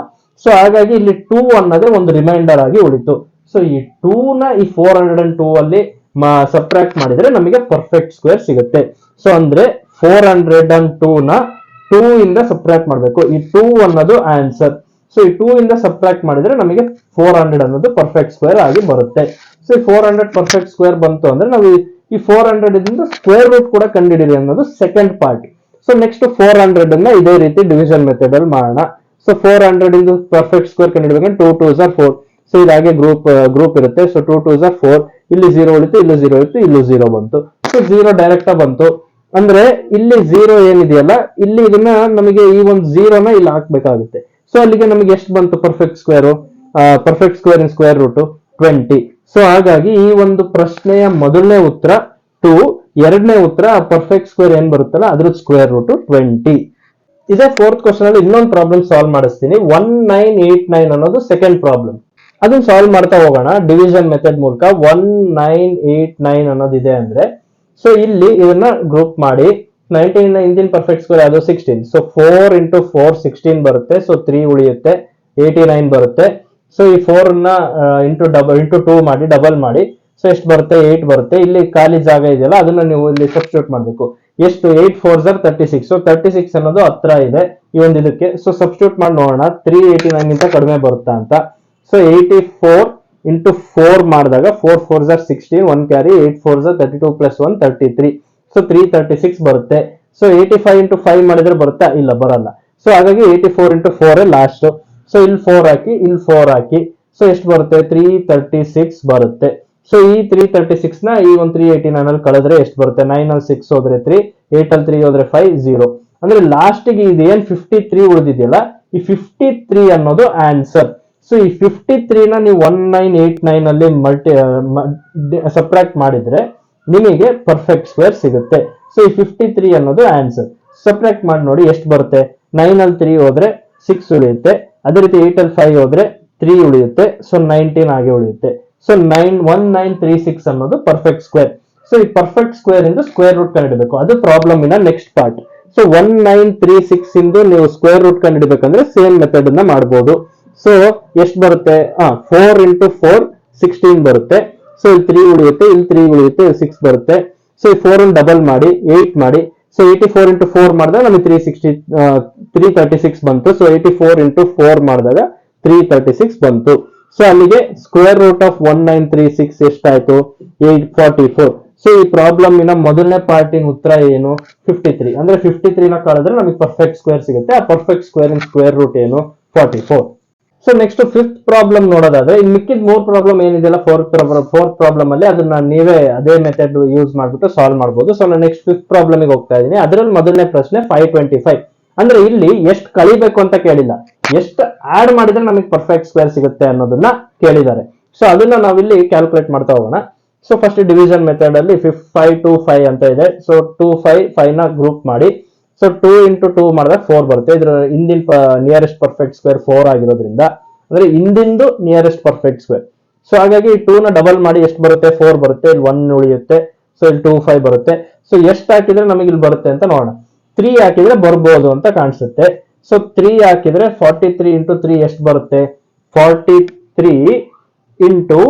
ಸೊ ಹಾಗಾಗಿ ಇಲ್ಲಿ 2 ಅನ್ನೋದೇ ಒಂದು ರಿಮೈಂಡರ್ ಆಗಿ ಉಳಿತು. ಸೊ ಈ 2 ನ ಈ 402 ಅಲ್ಲಿ ಸಬ್ಟ್ರಾಕ್ಟ್ ಮಾಡಿದ್ರೆ ನಮಗೆ ಪರ್ಫೆಕ್ಟ್ ಸ್ಕ್ವೇರ್ ಸಿಗುತ್ತೆ. ಸೊ ಅಂದ್ರೆ 402 ನ 2 ಇಂದ ಸಬ್ಟ್ರಾಕ್ಟ್ ಮಾಡಬೇಕು. ಈ 2 ಅನ್ನೋದು ಆನ್ಸರ್. ಸೊ ಈ 2 ಇಂದ ಸಬ್ಟ್ರಾಕ್ಟ್ ಮಾಡಿದ್ರೆ ನಮಗೆ 400 ಅನ್ನೋದು ಪರ್ಫೆಕ್ಟ್ ಸ್ಕ್ವೇರ್ ಆಗಿ ಬರುತ್ತೆ. ಸೊ ಈ 400 ಪರ್ಫೆಕ್ಟ್ ಸ್ಕ್ವೇರ್ ಬಂತು ಅಂದ್ರೆ ನಾವು ಈ 400 ಇಂದ ಸ್ಕ್ವೇರ್ ರೂಟ್ ಕೂಡ ಕಂಡುಹಿಡಿರಿ ಅನ್ನೋದು ಸೆಕೆಂಡ್ ಪಾರ್ಟ್. ಸೊ ನೆಕ್ಸ್ಟ್ 400 ಅನ್ನ ಇದೇ ರೀತಿ ಡಿವಿಷನ್ ಮೆಥಡ್ ಅಲ್ಲಿ ಮಾಡೋಣ. ಸೊ 400 ಇಂದ ಪರ್ಫೆಕ್ಟ್ ಸ್ಕ್ವೇರ್ ಕಂಡುಹಿಡಬೇಕಂದ್ರೆ 2 2s are 4. ಸೊ ಇದಾಗೆ ಗ್ರೂಪ್ ಇರುತ್ತೆ. So 2 2s are 4. ಇಲ್ಲಿ 0 ಉಳಿತು, ಇಲ್ಲಿ 0 ಇತ್ತು, ಇಲ್ಲಿ 0 ಬಂತು. ಸೊ 0 ಡೈರೆಕ್ಟ್ ಬಂತು. ಅಂದ್ರೆ ಇಲ್ಲಿ 0 ಏನಿದೆಯಲ್ಲ ಇಲ್ಲಿ ಇದನ್ನ ನಮಗೆ ಈ ಒಂದು 0 ನ ಇಲ್ಲಿ ಹಾಕ್ಬೇಕಾಗುತ್ತೆ. ಸೊ ಅಲ್ಲಿಗೆ ನಮಗೆ ಎಷ್ಟು ಬಂತು perfect square? Perfect square in square root 20. So ಹಾಗಾಗಿ ಈ ಒಂದು ಪ್ರಶ್ನೆಯ ಮೊದಲನೇ ಉತ್ತರ 2, ಎರಡನೇ ಉತ್ತರ ಪರ್ಫೆಕ್ಟ್ ಸ್ಕ್ವೇರ್ ಏನ್ ಬರುತ್ತಲ್ಲ ಅದ್ರ ಸ್ಕ್ವೇರ್ ರೂಟ್ 20. ಇದೇ ಫೋರ್ತ್ ಕ್ವಶನ್ ಅಲ್ಲಿ ಇನ್ನೊಂದು ಪ್ರಾಬ್ಲಮ್ ಸಾಲ್ವ್ ಮಾಡಿಸ್ತೀನಿ. 1989 ಅನ್ನೋದು ಸೆಕೆಂಡ್ ಪ್ರಾಬ್ಲಮ್. ಅದನ್ನ ಸಾಲ್ವ್ ಮಾಡ್ತಾ ಹೋಗೋಣ ಡಿವಿಷನ್ ಮೆಥಡ್ ಮೂಲಕ. 1989 ಅನ್ನೋದಿದೆ ಅಂದ್ರೆ ಸೊ ಇಲ್ಲಿ ಇದನ್ನ ಗ್ರೂಪ್ ಮಾಡಿ. 19 ಪರ್ಫೆಕ್ಟ್ ಸ್ಕ್ವೇರ್ ಅದು 16. ಸೊ 4 × 4 16 ಬರುತ್ತೆ. ಸೊ 3 ಉಳಿಯುತ್ತೆ, 89 ಬರುತ್ತೆ. ಸೊ ಈ 4 ನ ಇಂಟು 2 ಮಾಡಿ ಡಬಲ್ ಮಾಡಿ. ಸೊ ಎಷ್ಟು ಬರುತ್ತೆ? 8 ಬರುತ್ತೆ. ಇಲ್ಲಿ ಖಾಲಿ ಜಾಗ ಇದೆಯಲ್ಲ ಅದನ್ನ ನೀವು ಇಲ್ಲಿ ಸಬ್ಸ್ಟಿಟ್ಯೂಟ್ ಮಾಡಬೇಕು. ಎಷ್ಟು? 8 4s are 36. ಸೊ 36 ಅನ್ನೋದು ಹತ್ರ ಇದೆ ಈ ಒಂದು ಇದಕ್ಕೆ. ಸೊ ಸಬ್ಸ್ಟಿಟ್ಯೂಟ್ ಮಾಡಿ ನೋಡೋಣ 389 ಗಿಂತ ಕಡಿಮೆ ಬರುತ್ತಾ ಅಂತ. ಸೊ 84 × 4 ಮಾಡಿದಾಗ 4 4s are 16, 1 carry, 8 4s are 32 + 1 33. So 336 ಬರುತ್ತೆ. ಸೊ 85 × 5 ಮಾಡಿದ್ರೆ ಬರುತ್ತಾ? ಇಲ್ಲ, ಬರಲ್ಲ. ಸೊ ಹಾಗಾಗಿ 84 × 4 ಲಾಸ್ಟ್. ಸೊ ಇಲ್ಲಿ 4 ಹಾಕಿ, ಇಲ್ಲಿ 4 ಹಾಕಿ. ಸೊ ಎಷ್ಟು ಬರುತ್ತೆ 336 ಬರುತ್ತೆ. ಸೊ ಈ 336 ನ ಈ ಒಂದು 389 ಅಲ್ಲಿ ಕಳೆದ್ರೆ ಎಷ್ಟು ಬರುತ್ತೆ? 9 ಅಲ್ಲಿ 6 ಹೋದ್ರೆ 3, 8 ಅಲ್ಲಿ 3 ಹೋದ್ರೆ 5, 0. ಅಂದ್ರೆ ಲಾಸ್ಟ್ಗೆ ಇದೇನ್ 53 ಉಳಿದಿದೆಯಲ್ಲ, ಈ 53 ಅನ್ನೋದು ಆನ್ಸರ್. ಸೊ ಈ 53 ನ ನೀವು 1989 ಅಲ್ಲಿ ಸಬ್ಟ್ರಾಕ್ಟ್ ಮಾಡಿದ್ರೆ ನಿಮಗೆ ಪರ್ಫೆಕ್ಟ್ ಸ್ಕ್ವೇರ್ ಸಿಗುತ್ತೆ. ಸೊ ಈ 53 ಅನ್ನೋದು ಆನ್ಸರ್. ಸಬ್ಟ್ರಾಕ್ಟ್ ಮಾಡಿ ನೋಡಿ ಎಷ್ಟು ಬರುತ್ತೆ. 9 ಅಲ್ಲಿ 3 ಹೋದ್ರೆ 6 ಉಳಿಯುತ್ತೆ. ಅದೇ ರೀತಿ 8 ಅಲ್ಲಿ 5 ಹೋದ್ರೆ 3 ಉಳಿಯುತ್ತೆ. ಸೊ 19 ಆಗಿ ಉಳಿಯುತ್ತೆ. ಸೊ 1936 ಅನ್ನೋದು ಪರ್ಫೆಕ್ಟ್ ಸ್ಕ್ವೇರ್. ಸೊ ಈ ಪರ್ಫೆಕ್ಟ್ ಸ್ಕ್ವೇರ್ ಇಂದ ಸ್ಕ್ವೇರ್ ರೂಟ್ ಕಂಡುಹಿಡಬೇಕು. ಅದು ಪ್ರಾಬ್ಲಮ್ ಇನ ನೆಕ್ಸ್ಟ್ ಪಾರ್ಟ್. ಸೊ 1936 ಇಂದ ನೀವು ಸ್ಕ್ವೇರ್ ರೂಟ್ ಕಂಡುಹಿಡಬೇಕಂದ್ರೆ ಸೇಮ್ ಮೆಥಡ್ ಅನ್ನ ಮಾಡಬಹುದು. ಸೊ ಎಷ್ಟು ಬರುತ್ತೆ? 4 into 4 16 ಬರುತ್ತೆ. ಸೊ ಇಲ್ಲಿ 3 ಉಳಿಯುತ್ತೆ, ಇಲ್ಲಿ 3 ಉಳಿಯುತ್ತೆ, ಇಲ್ಲಿ 6 ಬರುತ್ತೆ. ಸೊ ಈ 4 ಅನ್ನು ಡಬಲ್ ಮಾಡಿ 8 ಮಾಡಿ. ಸೊ 84 into 4 ಮಾಡಿದಾಗ ನಮಗೆ 336 ಬಂತು. ಸೊ 84 into 4 ಮಾಡಿದಾಗ 336 ಬಂತು. ಸೊ ಅಲ್ಲಿಗೆ ಸ್ಕ್ವೇರ್ ರೂಟ್ ಆಫ್ 1936 ಎಷ್ಟಾಯ್ತು? 844. ಸೊ ಈ ಪ್ರಾಬ್ಲಮ್ ಇನ ಮೊದಲನೇ ಪಾರ್ಟಿನ ಉತ್ತರ ಏನು? 53. ಅಂದ್ರೆ 53 ನ ಕಳೆದ್ರೆ ನಮಗೆ ಪರ್ಫೆಕ್ಟ್ ಸ್ಕ್ವೇರ್ ಸಿಗುತ್ತೆ. ಆ perfect square in square root ಏನು? 44. ಸೊ ನೆಕ್ಸ್ಟ್ ಫಿಫ್ತ್ ಪ್ರಾಬ್ಲಮ್ ನೋಡೋದಾದ್ರೆ, ಇನ್ ಮಿಕ್ಕಿದ 3 ಪ್ರಾಬ್ಲಮ್ ಏನಿದೆಯಲ್ಲ ಫೋರ್ತ್ ಪ್ರಾಬ್ಲಮ್ ಅಲ್ಲಿ ಅದನ್ನ ನೀವೇ ಅದೇ ಮೆಥಡ್ ಯೂಸ್ ಮಾಡ್ಬಿಟ್ಟು ಸಾಲ್ವ್ ಮಾಡಬಹುದು. ಸೊ ನಾನು ನೆಕ್ಸ್ಟ್ ಫಿಫ್ತ್ ಪ್ರಾಬ್ಲಮ್ ಹೋಗ್ತಾ ಇದ್ದೀನಿ. ಅದರಲ್ಲಿ ಮೊದಲನೇ ಪ್ರಶ್ನೆ 525. ಅಂದ್ರೆ ಇಲ್ಲಿ ಎಷ್ಟು ಕಳಿಬೇಕು ಅಂತ ಕೇಳಿಲ್ಲ, ಎಷ್ಟು ಆಡ್ ಮಾಡಿದ್ರೆ ನಮಗೆ ಪರ್ಫೆಕ್ಟ್ ಸ್ಕ್ವೇರ್ ಸಿಗುತ್ತೆ ಅನ್ನೋದನ್ನ ಕೇಳಿದ್ದಾರೆ. ಸೊ ಅದನ್ನ ನಾವಿಲ್ಲಿ ಕ್ಯಾಲ್ಕುಲೇಟ್ ಮಾಡ್ತಾ ಹೋಗೋಣ. ಸೊ ಫಸ್ಟ್ ಡಿವಿಷನ್ ಮೆಥಡ್ ಅಲ್ಲಿ 5 2 5 ಅಂತ ಇದೆ. ಸೊ 2 5 5 ನ ಗ್ರೂಪ್ ಮಾಡಿ. ಸೊ 2 into 2 ಮಾಡಿದಾಗ 4 ಬರುತ್ತೆ. ಇದ್ರ ಹಿಂದಿನ ನಿಯರೆಸ್ಟ್ ಪರ್ಫೆಕ್ಟ್ ಸ್ಕ್ವೇರ್ 4 ಆಗಿರೋದ್ರಿಂದ, ಅಂದ್ರೆ ಹಿಂದಿಂದು ನಿಯರೆಸ್ಟ್ ಪರ್ಫೆಕ್ಟ್ ಸ್ಕ್ವೇರ್. ಸೊ ಹಾಗಾಗಿ 2 ನ ಡಬಲ್ ಮಾಡಿ ಎಷ್ಟು ಬರುತ್ತೆ? 4 ಬರುತ್ತೆ. ಇಲ್ಲಿ 1 ಉಳಿಯುತ್ತೆ. ಸೊ ಇಲ್ಲಿ 2 5 ಬರುತ್ತೆ. ಸೊ ಎಷ್ಟು ಹಾಕಿದ್ರೆ ನಮಗೆ ಇಲ್ಲಿ ಬರುತ್ತೆ ಅಂತ ನೋಡೋಣ. 3 ಹಾಕಿದ್ರೆ ಬರ್ಬೋದು ಅಂತ ಕಾಣಿಸುತ್ತೆ. ಸೊ 3 ಹಾಕಿದ್ರೆ 43 into 3 ಎಷ್ಟು ಬರುತ್ತೆ? 43 into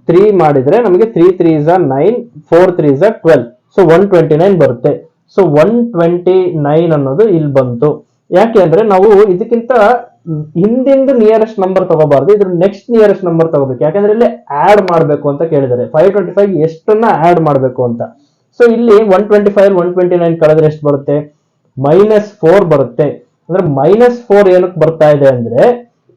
3 ಮಾಡಿದ್ರೆ ನಮಗೆ 3 3s are 9, 4 3s are 12. So 129 ಬರುತ್ತೆ. ಸೊ 129 ಅನ್ನೋದು ಇಲ್ಲಿ ಬಂತು. ಯಾಕೆ ಅಂದ್ರೆ ನಾವು ಇದಕ್ಕಿಂತ ಹಿಂದಿಂದ ನಿಯರೆಸ್ಟ್ ನಂಬರ್ ತಗೋಬಾರ್ದು, ಇದ್ರ ನೆಕ್ಸ್ಟ್ ನಿಯರೆಸ್ಟ್ ನಂಬರ್ ತಗೋಬೇಕು. ಯಾಕಂದ್ರೆ ಇಲ್ಲಿ ಆಡ್ ಮಾಡ್ಬೇಕು ಅಂತ ಕೇಳಿದ್ದಾರೆ. 525 ಎಷ್ಟನ್ನ ಆಡ್ ಮಾಡ್ಬೇಕು ಅಂತ. ಸೊ ಇಲ್ಲಿ 125 129 ಕಳೆದ್ರೆ ಎಷ್ಟು ಬರುತ್ತೆ? -4 ಬರುತ್ತೆ. ಅಂದ್ರೆ -4 ಏನಕ್ಕೆ ಬರ್ತಾ ಇದೆ ಅಂದ್ರೆ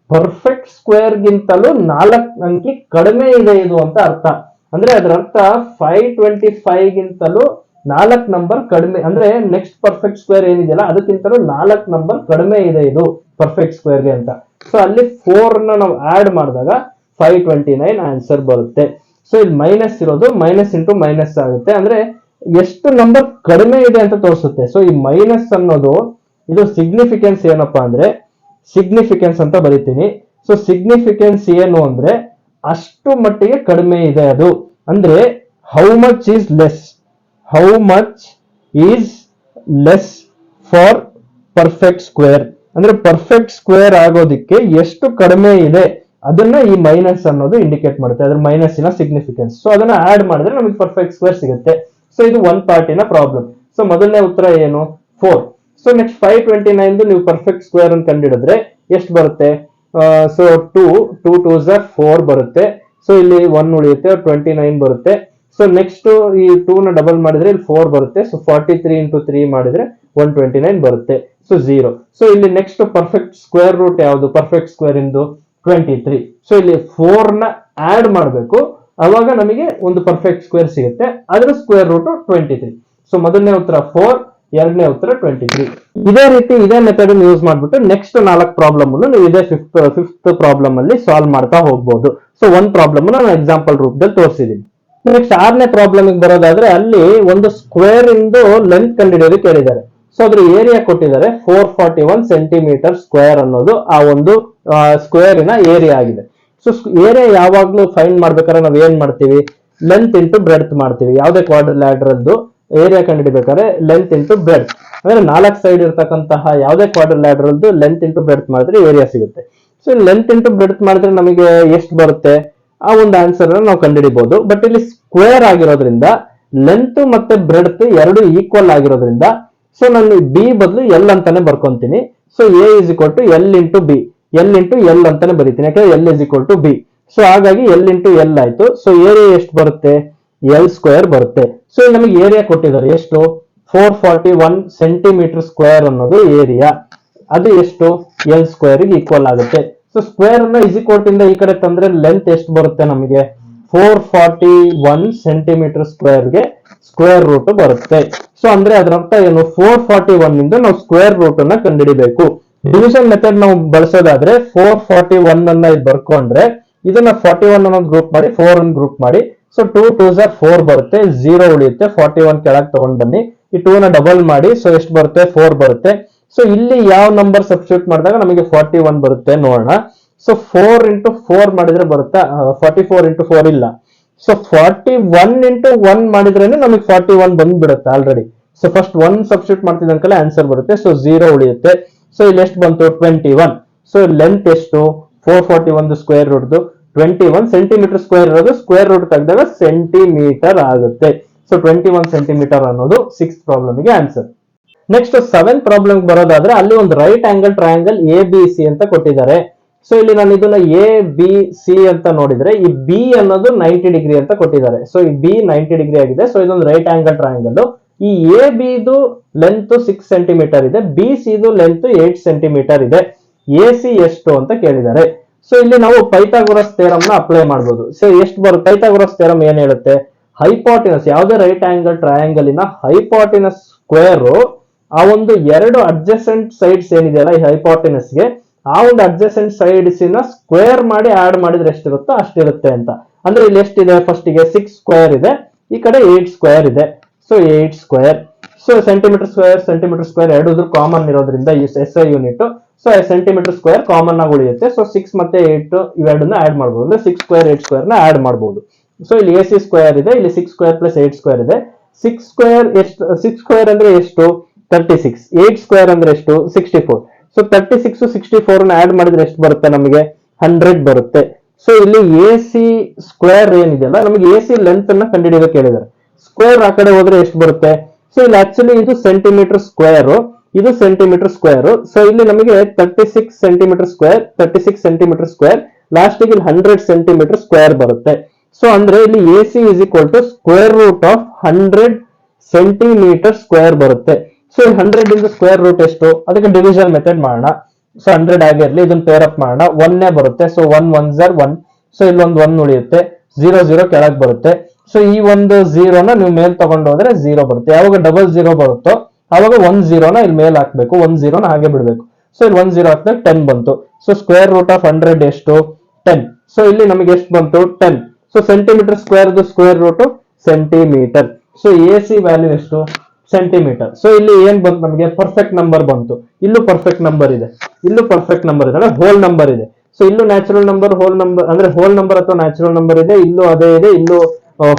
ಪರ್ಫೆಕ್ಟ್ ಸ್ಕ್ವೇರ್ ಗಿಂತಲೂ 4 ಅಂಕಿ ಕಡಿಮೆ ಇದೆ ಇದು ಅಂತ ಅರ್ಥ. ಅಂದ್ರೆ ಅದರ ಅರ್ಥ 525 ಗಿಂತಲೂ 4 ನಂಬರ್ ಕಡಿಮೆ, ಅಂದ್ರೆ ನೆಕ್ಸ್ಟ್ ಪರ್ಫೆಕ್ಟ್ ಸ್ಕ್ವೇರ್ ಏನಿದೆಯಲ್ಲ ಅದಕ್ಕಿಂತಲೂ 4 ನಂಬರ್ ಕಡಿಮೆ ಇದೆ ಇದು ಪರ್ಫೆಕ್ಟ್ ಸ್ಕ್ವೇರ್ಗೆ ಅಂತ. ಸೊ ಅಲ್ಲಿ 4 ನ ನಾವು ಆಡ್ ಮಾಡಿದಾಗ 529 ಆನ್ಸರ್ ಬರುತ್ತೆ. ಸೊ ಇಲ್ಲಿ ಮೈನಸ್ ಇರೋದು ಮೈನಸ್ ಇಂಟು ಮೈನಸ್ ಆಗುತ್ತೆ, ಅಂದ್ರೆ ಎಷ್ಟು ನಂಬರ್ ಕಡಿಮೆ ಇದೆ ಅಂತ ತೋರಿಸುತ್ತೆ. ಸೊ ಈ ಮೈನಸ್ ಅನ್ನೋದು ಇದು ಸಿಗ್ನಿಫಿಕೆನ್ಸ್ ಏನಪ್ಪಾ ಅಂದ್ರೆ ಸಿಗ್ನಿಫಿಕೆನ್ಸ್ ಅಂತ ಬರೀತೀನಿ. ಸೊ ಸಿಗ್ನಿಫಿಕೆನ್ಸ್ ಏನು ಅಂದ್ರೆ ಅಷ್ಟು ಮಟ್ಟಿಗೆ ಕಡಿಮೆ ಇದೆ ಅದು. ಅಂದ್ರೆ how much is less, how much is less for perfect square. ಅಂದ್ರೆ ಪರ್ಫೆಕ್ಟ್ ಸ್ಕ್ವೇರ್ ಆಗೋದಿಕ್ಕೆ ಎಷ್ಟು ಕಡಿಮೆ ಇದೆ ಅದನ್ನ ಈ ಮೈನಸ್ ಅನ್ನೋದು ಇಂಡಿಕೇಟ್ ಮಾಡುತ್ತೆ. ಅದ್ರ ಮೈನಸ್ಸಿನ ಸಿಗ್ನಿಫಿಕೆನ್ಸ್. ಸೊ ಅದನ್ನ ಆಡ್ ಮಾಡಿದ್ರೆ ನಮಗೆ ಪರ್ಫೆಕ್ಟ್ ಸ್ಕ್ವೇರ್ ಸಿಗುತ್ತೆ. ಸೊ ಇದು ಒನ್ ಪಾರ್ಟಿನ ಪ್ರಾಬ್ಲಮ್. ಸೊ ಮೊದಲನೇ ಉತ್ತರ ಏನು? 4. ಸೊ ನೆಕ್ಸ್ಟ್ 529 ನೀವು ಪರ್ಫೆಕ್ಟ್ ಸ್ಕ್ವೇರ್ ಅನ್ನು ಕಂಡುಹಿಡಿದ್ರೆ ಎಷ್ಟು ಬರುತ್ತೆ? ಸೊ 2 2s are 4 ಬರುತ್ತೆ. ಸೊ ಇಲ್ಲಿ 1 ಉಳಿಯುತ್ತೆ, 29 ಬರುತ್ತೆ. ಸೊ ನೆಕ್ಸ್ಟ್ ಈ 2 ನ ಡಬಲ್ ಮಾಡಿದ್ರೆ ಇಲ್ಲಿ 4 ಬರುತ್ತೆ. ಸೊ 43 into 3 ಮಾಡಿದ್ರೆ 129 ಬರುತ್ತೆ. ಸೊ 0. ಸೊ ಇಲ್ಲಿ ನೆಕ್ಸ್ಟ್ ಪರ್ಫೆಕ್ಟ್ ಸ್ಕ್ವೇರ್ ರೂಟ್ ಯಾವುದು? ಪರ್ಫೆಕ್ಟ್ ಸ್ಕ್ವೇರ್ ಇಂದು 23. ಸೊ ಇಲ್ಲಿ 4 ನ ಆಡ್ ಮಾಡಬೇಕು, ಅವಾಗ ನಮಗೆ ಒಂದು ಪರ್ಫೆಕ್ಟ್ ಸ್ಕ್ವೇರ್ ಸಿಗುತ್ತೆ. ಅದರ ಸ್ಕ್ವೇರ್ ರೂಟ್ 23. ಸೊ ಮೊದಲನೇ ಉತ್ತರ 4, ಎರಡನೇ ಉತ್ತರ 23. ಇದೇ ರೀತಿ ಇದೇ ಮೆಥಡ್ ಯೂಸ್ ಮಾಡ್ಬಿಟ್ಟು ನೆಕ್ಸ್ಟ್ 4 ಪ್ರಾಬ್ಲಮ್ ನೀವು ಇದೇ ಫಿಫ್ತ್ ಪ್ರಾಬ್ಲಮ್ ಅಲ್ಲಿ ಸಾಲ್ವ್ ಮಾಡ್ತಾ ಹೋಗ್ಬಹುದು. ಸೊ ಒಂದು ಪ್ರಾಬ್ಲಮ್ ನಾನು ಎಕ್ಸಾಂಪಲ್ ರೂಪದಲ್ಲಿ ತೋರಿಸಿದ್ದೀನಿ. ನೆಕ್ಸ್ಟ್ 6ನೇ ಪ್ರಾಬ್ಲಮ್ ಬರೋದಾದ್ರೆ ಅಲ್ಲಿ ಒಂದು ಸ್ಕ್ವೇರ್ ಇಂದು ಲೆಂತ್ ಕಂಡುಹಿಡಿಯೋದಕ್ಕೆ ಹೇಳಿದ್ದಾರೆ. ಸೊ ಅದ್ರ ಏರಿಯಾ ಕೊಟ್ಟಿದ್ದಾರೆ 441 ಸೆಂಟಿಮೀಟರ್ ಸ್ಕ್ವೇರ್ ಅನ್ನೋದು ಆ ಒಂದು ಸ್ಕ್ವೇರಿನ ಏರಿಯಾ ಆಗಿದೆ. ಸೊ ಏರಿಯಾ ಯಾವಾಗ್ಲೂ ಫೈಂಡ್ ಮಾಡ್ಬೇಕಾದ್ರೆ ನಾವ್ ಏನ್ ಮಾಡ್ತೀವಿ? ಲೆಂತ್ ಇಂಟು ಬ್ರೆಡ್ತ್ ಮಾಡ್ತೀವಿ. ಯಾವುದೇ ಕ್ವಾಡ್ರಿಲ್ಯಾಟರಲ್ದು ಏರಿಯಾ ಕಂಡುಹಿಡಿಬೇಕಾದ್ರೆ ಲೆಂತ್ ಇಂಟು ಬ್ರೆಡ್ತ್, ಅಂದ್ರೆ 4 ಸೈಡ್ ಇರ್ತಕ್ಕಂತಹ ಯಾವುದೇ ಕ್ವಾಡ್ರಿಲ್ಯಾಟರಲ್ದು ಲೆಂತ್ ಇಂಟು ಬ್ರೆಡ್ತ್ ಮಾಡಿದ್ರೆ ಏರಿಯಾ ಸಿಗುತ್ತೆ. ಸೊ ಲೆಂತ್ ಇಂಟು ಬ್ರೆಡ್ತ್ ಮಾಡಿದ್ರೆ ನಮಗೆ ಎಷ್ಟು ಬರುತ್ತೆ? ಆ ಒಂದು ಆನ್ಸರ್ ನಾವು ಕಂಡುಹಿಡಿಬಹುದು. ಬಟ್ ಇಲ್ಲಿ ಸ್ಕ್ವೇರ್ ಆಗಿರೋದ್ರಿಂದ ಲೆಂತ್ ಮತ್ತೆ ಬ್ರೆಡ್ತ್ ಎರಡು ಈಕ್ವಲ್ ಆಗಿರೋದ್ರಿಂದ ಸೊ ನಾನು ಬಿ ಬದಲು ಎಲ್ ಅಂತಾನೆ ಬರ್ಕೊಂತೀನಿ. So A is equal to L into B, L into L ಅಂತಾನೆ ಬರೀತೀನಿ, ಯಾಕಂದ್ರೆ L is equal to B. So ಹಾಗಾಗಿ ಎಲ್ ಇಂಟು ಎಲ್ ಆಯ್ತು. ಸೊ ಏರಿಯಾ ಎಷ್ಟು ಬರುತ್ತೆ? ಎಲ್ ಸ್ಕ್ವೇರ್ ಬರುತ್ತೆ. ಸೊ ನಮಗೆ ಏರಿಯಾ ಕೊಟ್ಟಿದ್ದಾರೆ ಎಷ್ಟು? 441 ಸೆಂಟಿಮೀಟರ್ ಸ್ಕ್ವೇರ್ ಅನ್ನೋದು ಏರಿಯಾ. ಅದು ಎಷ್ಟು? ಎಲ್ ಸ್ಕ್ವೇರ್ ಈಕ್ವಲ್ ಆಗುತ್ತೆ. ಸೊ ಸ್ಕ್ವೇರ್ ಅನ್ನ ಇಂದ ಈ ಕಡೆ ತಂದ್ರೆ ಲೆಂತ್ ಎಷ್ಟು ಬರುತ್ತೆ ನಮಗೆ 441 ಸೆಂಟಿಮೀಟರ್ ಸ್ಕ್ವೇರ್ಗೆ ಸ್ಕ್ವೇರ್ ರೂಟ್ ಬರುತ್ತೆ. ಸೊ ಅಂದ್ರೆ ಅದರ ಅರ್ಥ ಏನು, 441 ಇಂದ ನಾವು ಸ್ಕ್ವೇರ್ ರೂಟ್ ಅನ್ನ ಕಂಡುಹಿಡಿಬೇಕು. ಡಿವಿಷನ್ ಮೆಥಡ್ ನಾವು ಬಳಸೋದಾದ್ರೆ 441 ಅನ್ನ ಬರ್ಕೊಂಡ್ರೆ ಇದನ್ನ 41 ಅನ್ನೋದು ಗ್ರೂಪ್ ಮಾಡಿ 4 ಅನ್ನು ಗ್ರೂಪ್ ಮಾಡಿ, ಸೊ 2 2s are 4 ಬರುತ್ತೆ, 0 ಉಳಿಯುತ್ತೆ, 41 ಕೆಳಗೆ ತಗೊಂಡ್ ಬನ್ನಿ, ಈ 2 ನ ಡಬಲ್ ಮಾಡಿ, ಸೊ ಎಷ್ಟು ಬರುತ್ತೆ 4 ಬರುತ್ತೆ. ಸೊ ಇಲ್ಲಿ ಯಾವ ನಂಬರ್ ಸಬ್ಸ್ಟಿಟ್ಯೂಟ್ ಮಾಡಿದಾಗ ನಮಗೆ 41 ಬರುತ್ತೆ ನೋಡೋಣ. ಸೊ 4 ಇಂಟು 4 ಮಾಡಿದ್ರೆ ಬರುತ್ತಾ, 44 ಇಂಟು 4 ಇಲ್ಲ, ಸೊ 41 ಇಂಟು 1 ಮಾಡಿದ್ರೇನೆ ನಮಗೆ 41 ಬಂದ್ಬಿಡುತ್ತೆ ಆಲ್ರೆಡಿ. ಸೊ ಫಸ್ಟ್ 1 ಸಬ್ಸ್ಟಿಟ್ಯೂಟ್ ಮಾಡ್ತಿದ್ದಂಕಲ್ಲ ಆನ್ಸರ್ ಬರುತ್ತೆ, ಸೊ 0 ಉಳಿಯುತ್ತೆ. ಸೊ ಇಲ್ಲಿ ಎಷ್ಟು ಬಂತು 21. ಸೊ ಲೆಂತ್ ಎಷ್ಟು 441 ಸ್ಕ್ವೇರ್ ರೂಟ್ 21 ಸೆಂಟಿಮೀಟರ್ ಸ್ಕ್ವೇರ್ ಇರೋದು, ಸ್ಕ್ವೇರ್ ರೂಟ್ ತೆಗೆದಾಗ ಸೆಂಟಿಮೀಟರ್ ಆಗುತ್ತೆ. ಸೊ 21 ಸೆಂಟಿಮೀಟರ್ ಅನ್ನೋದು 6th ಪ್ರಾಬ್ಲಮ್ಗೆ answer. Next 7th problem ಬರೋದಾದ್ರೆ ಅಲ್ಲಿ ಒಂದು ರೈಟ್ ಆಂಗಲ್ ಟ್ರಯಾಂಗಲ್ ABC ಅಂತ ಕೊಟ್ಟಿದ್ದಾರೆ. ಸೊ ಇಲ್ಲಿ ನಾನು ಇದನ್ನ ABC ಅಂತ ನೋಡಿದ್ರೆ ಈ ಬಿ ಅನ್ನೋದು 90 ಡಿಗ್ರಿ ಅಂತ ಕೊಟ್ಟಿದ್ದಾರೆ. ಸೊ ಈ ಬಿ 90 ಡಿಗ್ರಿ ಆಗಿದೆ. ಸೊ ಇದೊಂದು ರೈಟ್ ಆಂಗಲ್ ಟ್ರಯಾಂಗಲ್. ಈ AB ಲೆಂತ್ 6 ಸೆಂಟಿಮೀಟರ್ ಇದೆ, BC ಲೆಂತ್ 8 ಸೆಂಟಿಮೀಟರ್ ಇದೆ, AC ಎಷ್ಟು ಅಂತ ಕೇಳಿದ್ದಾರೆ. ಸೊ ಇಲ್ಲಿ ನಾವು ಪೈಥಾಗೋರಸ್ ಥಿಯರಂ ನ ಅಪ್ಲೈ ಮಾಡಬಹುದು. ಸೊ ಎಷ್ಟು ಬರುತ್ತೆ, ಪೈಥಾಗೋರಸ್ ಥಿಯರಂ ಏನ್ ಹೇಳುತ್ತೆ, ಹೈಪಾಟಿನಸ್ ಯಾವುದೇ ರೈಟ್ ಆಂಗಲ್ ಟ್ರಯಾಂಗಲಿನ ಹೈಪಾಟಿನಸ್ ಸ್ಕ್ವೇರ್ ಆ ಒಂದು ಎರಡು ಅಡ್ಜಸೆಂಟ್ ಸೈಡ್ಸ್ ಏನಿದೆಯಲ್ಲ ಈ ಹೈಪಾಟಿನಸ್ಗೆ, ಆ ಒಂದು ಅಡ್ಜಸೆಂಟ್ ಸೈಡ್ಸ್ ನ ಸ್ಕ್ವೇರ್ ಮಾಡಿ ಆಡ್ ಮಾಡಿದ್ರೆ ಎಷ್ಟಿರುತ್ತೋ ಅಷ್ಟಿರುತ್ತೆ ಅಂತ. ಅಂದ್ರೆ ಇಲ್ಲಿ ಎಷ್ಟಿದೆ, ಫಸ್ಟ್ ಗೆ 6 ಸ್ಕ್ವೇರ್ ಇದೆ, ಈ ಕಡೆ 8 ಸ್ಕ್ವೇರ್ ಇದೆ. So 8 square, so centimetre square ಎರಡು ಕಾಮನ್ ಇರೋದ್ರಿಂದ ಈ SI unit, so centimetre square common ಆಗಿ ಉಳಿಯುತ್ತೆ. ಸೊ 6 ಮತ್ತೆ 8 ಇವೆರಡನ್ನ ಆಡ್ ಮಾಡಬಹುದು, ಅಂದ್ರೆ 6 ಸ್ಕ್ವೇರ್ 8 ಸ್ಕ್ವೇರ್ ನ ಆಡ್ ಮಾಡಬಹುದು. ಸೊ ಇಲ್ಲಿ AC ಸ್ಕ್ವೇರ್ ಇದೆ, ಇಲ್ಲಿ 6 ಸ್ಕ್ವೇರ್ ಪ್ಲಸ್ 8 ಸ್ಕ್ವೇರ್ ಇದೆ. 6 ಸ್ಕ್ವೇರ್ ಎಷ್ಟು, 6 ಸ್ಕ್ವೇರ್ ಅಂದ್ರೆ ಎಷ್ಟು 36, 8 ಸ್ಕ್ವೇರ್ ಅಂದ್ರೆ ಎಷ್ಟು 64. ಸೊ 36 64 ನ ಆಡ್ ಮಾಡಿದ್ರೆ ಎಷ್ಟು ಬರುತ್ತೆ ನಮಗೆ 100 ಬರುತ್ತೆ. ಸೊ ಇಲ್ಲಿ AC ಸ್ಕ್ವೇರ್ ಏನಿದೆಯಲ್ಲ, ನಮಗೆ AC ಲೆಂತ್ ಅನ್ನ ಕಂಡುಹಿಡಿಯಬೇಕು ಹೇಳಿದ್ದಾರೆ. ಸ್ಕ್ವೇರ್ ಆ ಕಡೆ ಹೋದ್ರೆ ಎಷ್ಟು ಬರುತ್ತೆ, ಸೊ ಇಲ್ಲಿ ಆಕ್ಚುಲಿ ಇದು ಸೆಂಟಿಮೀಟರ್ ಸ್ಕ್ವೇರ್, ಇದು ಸೆಂಟಿಮೀಟರ್ ಸ್ಕ್ವೇರ್. ಸೊ ಇಲ್ಲಿ ನಮಗೆ 36 ಸೆಂಟಿಮೀಟರ್ ಸ್ಕ್ವೇರ್ ಲಾಸ್ಟ್ ಗೆ 100 ಸೆಂಟಿಮೀಟರ್ ಸ್ಕ್ವೇರ್ ಬರುತ್ತೆ. ಸೊ ಅಂದ್ರೆ ಇಲ್ಲಿ AC is equal to square root of 100 centimetre square ಬರುತ್ತೆ. ಸೊ 100 ಇಂದ ಸ್ಕ್ವೇರ್ ರೂಟ್ ಎಷ್ಟು, ಅದಕ್ಕೆ ಡಿವಿಷನ್ ಮೆಥಡ್ ಮಾಡೋಣ. ಸೊ 100 ಆಗಿರ್ಲಿ, ಇದನ್ನ ಪೇರ್ ಅಪ್ ಮಾಡೋಣ, 1 ಬರುತ್ತೆ. ಸೊ 1 1s are 1, ಸೊ ಇಲ್ಲೊಂದು 1 ಉಳಿಯುತ್ತೆ, 0 0 ಕೆಳಗೆ ಬರುತ್ತೆ. ಸೊ ಈ ಒಂದು 0 ನ ನೀವು ಮೇಲ್ ತಗೊಂಡು ಹೋದ್ರೆ 0 ಬರುತ್ತೆ. ಯಾವಾಗ ಡಬಲ್ 0 ಬರುತ್ತೋ ಅವಾಗ 1 0 ನ ಇಲ್ಲಿ ಮೇಲ್ ಹಾಕ್ಬೇಕು, 1 0 ನ ಹಾಗೆ ಬಿಡ್ಬೇಕು. ಸೊ ಇಲ್ಲಿ 1 0 ಹಾಕಿದಾಗ 10 ಬಂತು. ಸೊ ಸ್ಕ್ವೇರ್ ರೂಟ್ ಆಫ್ 100 ಎಷ್ಟು 10. ಸೊ ಇಲ್ಲಿ ನಮಗೆ ಎಷ್ಟು ಬಂತು 10. So centimetre square root centimetre. So AC value ಎಷ್ಟು ಸೆಂಟಿಮೀಟರ್. ಸೊ ಇಲ್ಲಿ ಏನ್ ಬಂತು ನಮಗೆ ಪರ್ಫೆಕ್ಟ್ ನಂಬರ್ ಬಂತು. ಇಲ್ಲೂ ಪರ್ಫೆಕ್ಟ್ ನಂಬರ್ ಇದೆ, ಇಲ್ಲೂ ಪರ್ಫೆಕ್ಟ್ ನಂಬರ್ ಇದೆ, ಅಂದ್ರೆ ಹೋಲ್ ನಂಬರ್ ಇದೆ. ಸೊ ಇಲ್ಲೂ ನ್ಯಾಚುರಲ್ ನಂಬರ್, ಹೋಲ್ ನಂಬರ್ ಅಂದ್ರೆ ಹೋಲ್ ನಂಬರ್ ಅಥವಾ ನ್ಯಾಚುರಲ್ ನಂಬರ್ ಇದೆ, ಇಲ್ಲೂ ಅದೇ ಇದೆ, ಇಲ್ಲೂ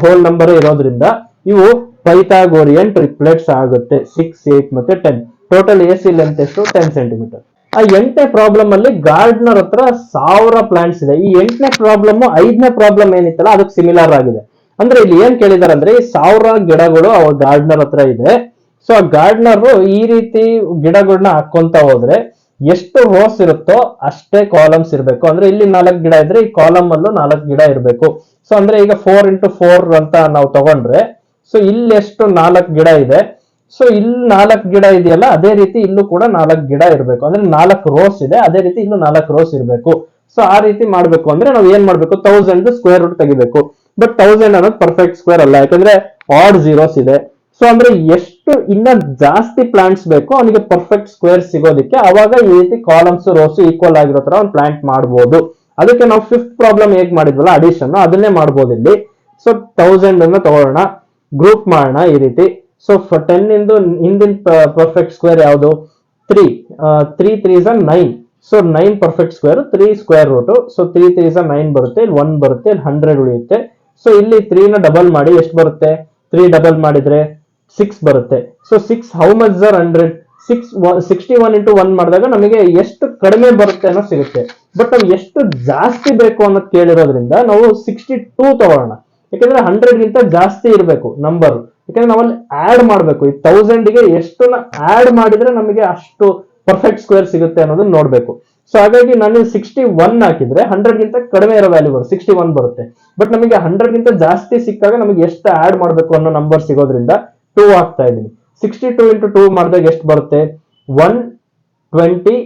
ಹೋಲ್ ನಂಬರ್ ಇರೋದ್ರಿಂದ ಇವು ಪೈಥಾಗೋರಿಯನ್ ಟ್ರಿಪ್ಲೆಟ್ಸ್ ಆಗುತ್ತೆ. 6 8 ಮತ್ತೆ 10. ಟೋಟಲ್ AC ಲೆಂತ್ ಎಷ್ಟು 10 ಸೆಂಟಿಮೀಟರ್. ಆ 8ನೇ ಪ್ರಾಬ್ಲಮ್ ಅಲ್ಲಿ ಗಾರ್ಡ್ನರ್ ಹತ್ರ 1000 ಪ್ಲಾಂಟ್ಸ್ ಇದೆ. ಈ 8ನೇ ಪ್ರಾಬ್ಲಮ್ 5ನೇ ಪ್ರಾಬ್ಲಮ್ ಏನಿತ್ತಲ್ಲ ಅದಕ್ಕೆ ಸಿಮಿಲರ್ ಆಗಿದೆ. ಅಂದ್ರೆ ಇಲ್ಲಿ ಏನ್ ಕೇಳಿದಾರೆ ಅಂದ್ರೆ ಈ 1000 ಗಿಡಗಳು ಅವ ಗಾರ್ಡ್ನರ್ ಹತ್ರ ಇದೆ. ಸೊ ಆ ಗಾರ್ಡ್ನರ್ ಈ ರೀತಿ ಗಿಡಗಳನ್ನ ಹಾಕೊಂತ ಹೋದ್ರೆ ಎಷ್ಟು ರೋಸ್ ಇರುತ್ತೋ ಅಷ್ಟೇ ಕಾಲಮ್ಸ್ ಇರಬೇಕು. ಅಂದ್ರೆ ಇಲ್ಲಿ 4 ಗಿಡ ಇದ್ರೆ ಈ ಕಾಲಮ್ ಅಲ್ಲೂ 4 ಗಿಡ ಇರಬೇಕು. ಸೊ ಅಂದ್ರೆ ಈಗ 4 into 4 ಅಂತ ನಾವು ತಗೊಂಡ್ರೆ, ಸೊ ಇಲ್ಲಿ ಎಷ್ಟು 4 ಗಿಡ ಇದೆ. ಸೊ ಇಲ್ಲಿ 4 ಗಿಡ ಇದೆಯಲ್ಲ, ಅದೇ ರೀತಿ ಇಲ್ಲೂ ಕೂಡ 4 ಗಿಡ ಇರಬೇಕು. ಅಂದ್ರೆ 4 ರೋಸ್ ಇದೆ, ಅದೇ ರೀತಿ ಇಲ್ಲೂ 4 ರೋಸ್ ಇರಬೇಕು. ಸೊ ಆ ರೀತಿ ಮಾಡ್ಬೇಕು ಅಂದ್ರೆ ನಾವು ಏನ್ ಮಾಡ್ಬೇಕು, 1000 ಸ್ಕ್ವೇರ್ ರೂಟ್ ತೆಗಿಬೇಕು. ಬಟ್ 1000 ಅನ್ನೋದು ಪರ್ಫೆಕ್ಟ್ ಸ್ಕ್ವೇರ್ ಅಲ್ಲ, ಯಾಕಂದ್ರೆ ಆಡ್ ಜೀರೋಸ್ ಇದೆ. ಸೊ ಅಂದ್ರೆ ಎಷ್ಟು ಇನ್ನ ಜಾಸ್ತಿ ಪ್ಲಾಂಟ್ಸ್ ಬೇಕು ಅವನಿಗೆ ಪರ್ಫೆಕ್ಟ್ ಸ್ಕ್ವೇರ್ ಸಿಗೋದಿಕ್ಕೆ, ಅವಾಗ ಈ ರೀತಿ ಕಾಲಮ್ಸ್ ರೋಸ್ ಈಕ್ವಲ್ ಆಗಿರೋ ತರ ಒಂದು ಪ್ಲಾಂಟ್ ಮಾಡಬಹುದು. ಅದಕ್ಕೆ ನಾವು 5th ಪ್ರಾಬ್ಲಮ್ ಹೇಗ್ ಮಾಡಿದ್ವಲ್ಲ ಅಡಿಷನ್, ಅದನ್ನೇ ಮಾಡ್ಬೋದು ಇಲ್ಲಿ. ಸೊ 1000 ಅನ್ನ ತಗೊಳ್ಳೋಣ, ಗ್ರೂಪ್ ಮಾಡೋಣ ಈ ರೀತಿ. ಸೊ 10 ಇಂದು ಹಿಂದಿನ ಪರ್ಫೆಕ್ಟ್ ಸ್ಕ್ವೇರ್ ಯಾವುದು 3 3s are 9. So 9 perfect square, 3 square root. So 3 3s are 9 ಬರುತ್ತೆ, ಇಲ್ಲಿ 1 ಬರುತ್ತೆ, ಇಲ್ಲಿ 100 ಉಳಿಯುತ್ತೆ. ಸೊ ಇಲ್ಲಿ 3 ನ ಡಬಲ್ ಮಾಡಿ ಎಷ್ಟು ಬರುತ್ತೆ, 3 ಡಬಲ್ ಮಾಡಿದ್ರೆ 6 ಬರುತ್ತೆ. So 6 how much are 100, 61 into 1 ಮಾಡಿದಾಗ ನಮಗೆ ಎಷ್ಟು ಕಡಿಮೆ ಬರುತ್ತೆ ಅನ್ನೋ ಸಿಗುತ್ತೆ. ಬಟ್ ನಾವು ಎಷ್ಟು ಜಾಸ್ತಿ ಬೇಕು ಅನ್ನೋದು ಕೇಳಿರೋದ್ರಿಂದ ನಾವು 62 ತಗೊಳ್ಳೋಣ. ಯಾಕಂದ್ರೆ 100 ಗಿಂತ ಜಾಸ್ತಿ ಇರಬೇಕು ನಂಬರ್, ಯಾಕಂದ್ರೆ ನಾವಲ್ಲಿ ಆಡ್ ಮಾಡ್ಬೇಕು. ಈ 1000 ಗೆ ಎಷ್ಟು ಆಡ್ ಮಾಡಿದ್ರೆ ನಮಗೆ ಅಷ್ಟು ಪರ್ಫೆಕ್ಟ್ ಸ್ಕ್ವೇರ್ ಸಿಗುತ್ತೆ ಅನ್ನೋದನ್ನ ನೋಡ್ಬೇಕು. ಸೊ ಹಾಗಾಗಿ ನಾನು 61 ಹಾಕಿದ್ರೆ 100 ಗಿಂತ ಕಡಿಮೆ ಇರೋ ವ್ಯಾಲ್ಯೂ ಬರುತ್ತೆ, 61 ಬರುತ್ತೆ. ಬಟ್ ನಮಗೆ 100 ಗಿಂತ ಜಾಸ್ತಿ ಸಿಕ್ಕಾಗ ನಮಗೆ ಎಷ್ಟು ಆಡ್ ಮಾಡ್ಬೇಕು ಅನ್ನೋ ನಂಬರ್ ಸಿಗೋದ್ರಿಂದ 2 ಹಾಕ್ತಾ ಇದ್ದೀನಿ. 62 into 2 ಮಾಡಿದಾಗ ಎಷ್ಟು ಬರುತ್ತೆ 125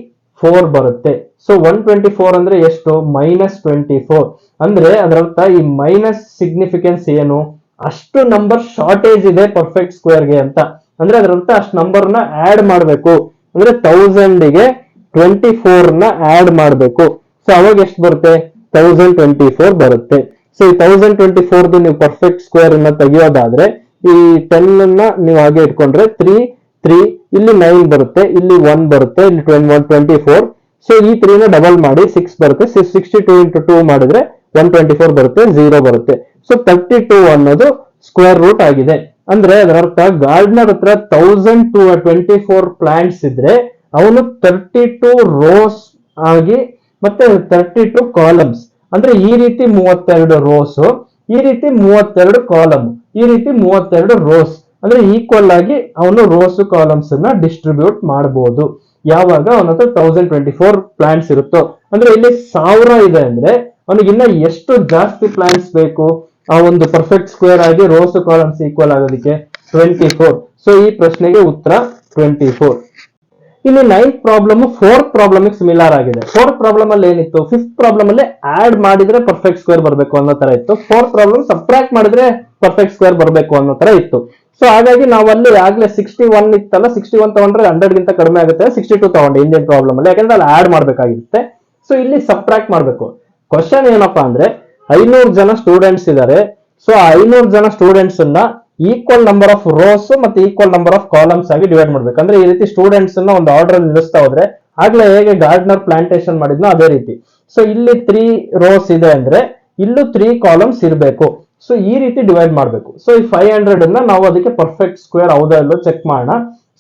4 ಬರುತ್ತೆ. ಸೊ 124 ಅಂದ್ರೆ ಎಷ್ಟು? -24. ಅಂದ್ರೆ ಅದರರ್ಥ ಈ ಮೈನಸ್ ಸಿಗ್ನಿಫಿಕೆನ್ಸ್ ಏನು? ಅಷ್ಟು ನಂಬರ್ ಶಾರ್ಟೇಜ್ ಇದೆ ಪರ್ಫೆಕ್ಟ್ ಸ್ಕ್ವೇರ್ಗೆ ಅಂತ. ಅಂದ್ರೆ ಅದರರ್ಥ ಅಷ್ಟು ನಂಬರ್ ನ ಆಡ್ ಮಾಡಬೇಕು. ಅಂದ್ರೆ 1000 ಗೆ 24 ನ ಆಡ್ ಮಾಡಬೇಕು. ಸೊ ಅವಾಗ ಎಷ್ಟು ಬರುತ್ತೆ? 1024 ಬರುತ್ತೆ. ಸೊ ಈ 1024 ನೀವು ಪರ್ಫೆಕ್ಟ್ ಸ್ಕ್ವೇರ್ ಅನ್ನ ತೆಗೆಯೋದಾದ್ರೆ ಈ 10 ನ ನೀವು ಹಾಗೆ ಇಟ್ಕೊಂಡ್ರೆ 3 3 ಇಲ್ಲಿ 9 ಬರುತ್ತೆ, ಇಲ್ಲಿ 1 ಬರುತ್ತೆ, ಇಲ್ಲಿ 24. ಸೊ ಈ 3 ನ ಡಬಲ್ ಮಾಡಿ 6 ಬರುತ್ತೆ. 62 ಇಂಟು 2 ಮಾಡಿದ್ರೆ 124 ಬರುತ್ತೆ, 0 ಬರುತ್ತೆ. ಸೊ 32 ಅನ್ನೋದು ಸ್ಕ್ವೇರ್ ರೂಟ್ ಆಗಿದೆ. ಅಂದ್ರೆ ಅದರ ಅರ್ಥ ಗಾರ್ಡ್ನರ್ ಹತ್ರ 1024 ಪ್ಲಾಂಟ್ಸ್ ಇದ್ರೆ ಅವನು 32 ರೋಸ್ ಆಗಿ ಮತ್ತೆ 32 ಕಾಲಮ್ಸ್, ಅಂದ್ರೆ ಈ ರೀತಿ 32 ರೋಸ್, ಈ ರೀತಿ 32 ಕಾಲಮ್, ಈ ರೀತಿ 32 ರೋಸ್, ಅಂದ್ರೆ ಈಕ್ವಲ್ ಆಗಿ ಅವನು ರೋಸ್ ಕಾಲಮ್ಸ್ ಅನ್ನ ಡಿಸ್ಟ್ರಿಬ್ಯೂಟ್ ಮಾಡಬಹುದು ಯಾವಾಗ ಅವನ ಹತ್ರ 1024 ಪ್ಲಾಂಟ್ಸ್ ಇರುತ್ತೋ. ಅಂದ್ರೆ ಇಲ್ಲಿ 1000 ಇದೆ ಅಂದ್ರೆ ಅವನಿಗೆ ಇನ್ನ ಎಷ್ಟು ಜಾಸ್ತಿ ಪ್ಲಾಂಟ್ಸ್ ಬೇಕು ಆ ಒಂದು ಪರ್ಫೆಕ್ಟ್ ಸ್ಕ್ವೇರ್ ಆಗಿ ರೋಸ್ ಕಾಲಮ್ಸ್ ಈಕ್ವಲ್ ಆಗೋದಕ್ಕೆ? 24. ಸೊ ಈ ಪ್ರಶ್ನೆಗೆ ಉತ್ತರ 24. ಇಲ್ಲಿ 9th problem 4th problem similar ಆಗಿದೆ. 4th ಪ್ರಾಬ್ಲಮ್ ಅಲ್ಲಿ ಏನಿತ್ತು? 5th ಪ್ರಾಬ್ಲಮ್ ಅಲ್ಲಿ ಆಡ್ ಮಾಡಿದ್ರೆ ಪರ್ಫೆಕ್ಟ್ ಸ್ಕ್ವೇರ್ ಬರಬೇಕು ಅನ್ನೋ ತರ ಇತ್ತು. 4th ಪ್ರಾಬ್ಲಮ್ ಸಬ್ಟ್ರಾಕ್ಟ್ ಮಾಡಿದ್ರೆ ಪರ್ಫೆಕ್ಟ್ ಸ್ಕ್ವೇರ್ ಬರಬೇಕು ಅನ್ನೋ ತರ ಇತ್ತು. ಸೊ ಹಾಗಾಗಿ ನಾವು ಅಲ್ಲಿ ಆಗ್ಲೇ 61 ಇತ್ತಲ್ಲ, 61 ತಗೊಂಡ್ರೆ 100 ಗಿಂತ ಕಡಿಮೆ ಆಗುತ್ತೆ, 62 ತಗೊಂಡೆ ಇಂಡಿಯನ್ ಪ್ರಾಬ್ಲಮ್ ಅಲ್ಲಿ, ಯಾಕಂದ್ರೆ ಅಲ್ಲಿ ಆಡ್ ಮಾಡ್ಬೇಕಾಗಿರುತ್ತೆ. ಸೊ ಇಲ್ಲಿ ಸಬ್ಟ್ರಾಕ್ಟ್ ಮಾಡ್ಬೇಕು. ಕ್ವಶನ್ ಏನಪ್ಪಾ ಅಂದ್ರೆ 500 ಜನ ಸ್ಟೂಡೆಂಟ್ಸ್ ಇದ್ದಾರೆ. ಸೊ 500 ಜನ ಸ್ಟೂಡೆಂಟ್ಸ್ ಅನ್ನ ಈಕ್ವಲ್ ನಂಬರ್ ಆಫ್ ರೋಸ್ ಮತ್ತೆ ಈಕ್ವಲ್ ನಂಬರ್ ಆಫ್ ಕಾಲಮ್ಸ್ ಆಗಿ ಡಿವೈಡ್ ಮಾಡ್ಬೇಕು. ಅಂದ್ರೆ ಈ ರೀತಿ ಸ್ಟೂಡೆಂಟ್ಸ್ ಅನ್ನ ಒಂದು ಆರ್ಡರ್ ಅಲ್ಲಿ ನಿಲ್ಲಿಸ್ತಾ ಹೋದ್ರೆ ಆಗ್ಲೇ ಹೇಗೆ ಗಾರ್ಡ್ನರ್ ಪ್ಲಾಂಟೇಶನ್ ಮಾಡಿದ್ನೋ ಅದೇ ರೀತಿ. ಸೊ ಇಲ್ಲಿ 3 ರೋಸ್ ಇದೆ ಅಂದ್ರೆ ಇಲ್ಲೂ 3 ಕಾಲಮ್ಸ್ ಇರಬೇಕು. ಸೊ ಈ ರೀತಿ ಡಿವೈಡ್ ಮಾಡಬೇಕು. ಸೊ ಈ 500 ಅನ್ನ ನಾವು ಅದಕ್ಕೆ ಪರ್ಫೆಕ್ಟ್ ಸ್ಕ್ವೇರ್ ಹೌದಾ ಇಲ್ಲೋ ಚೆಕ್ ಮಾಡೋಣ.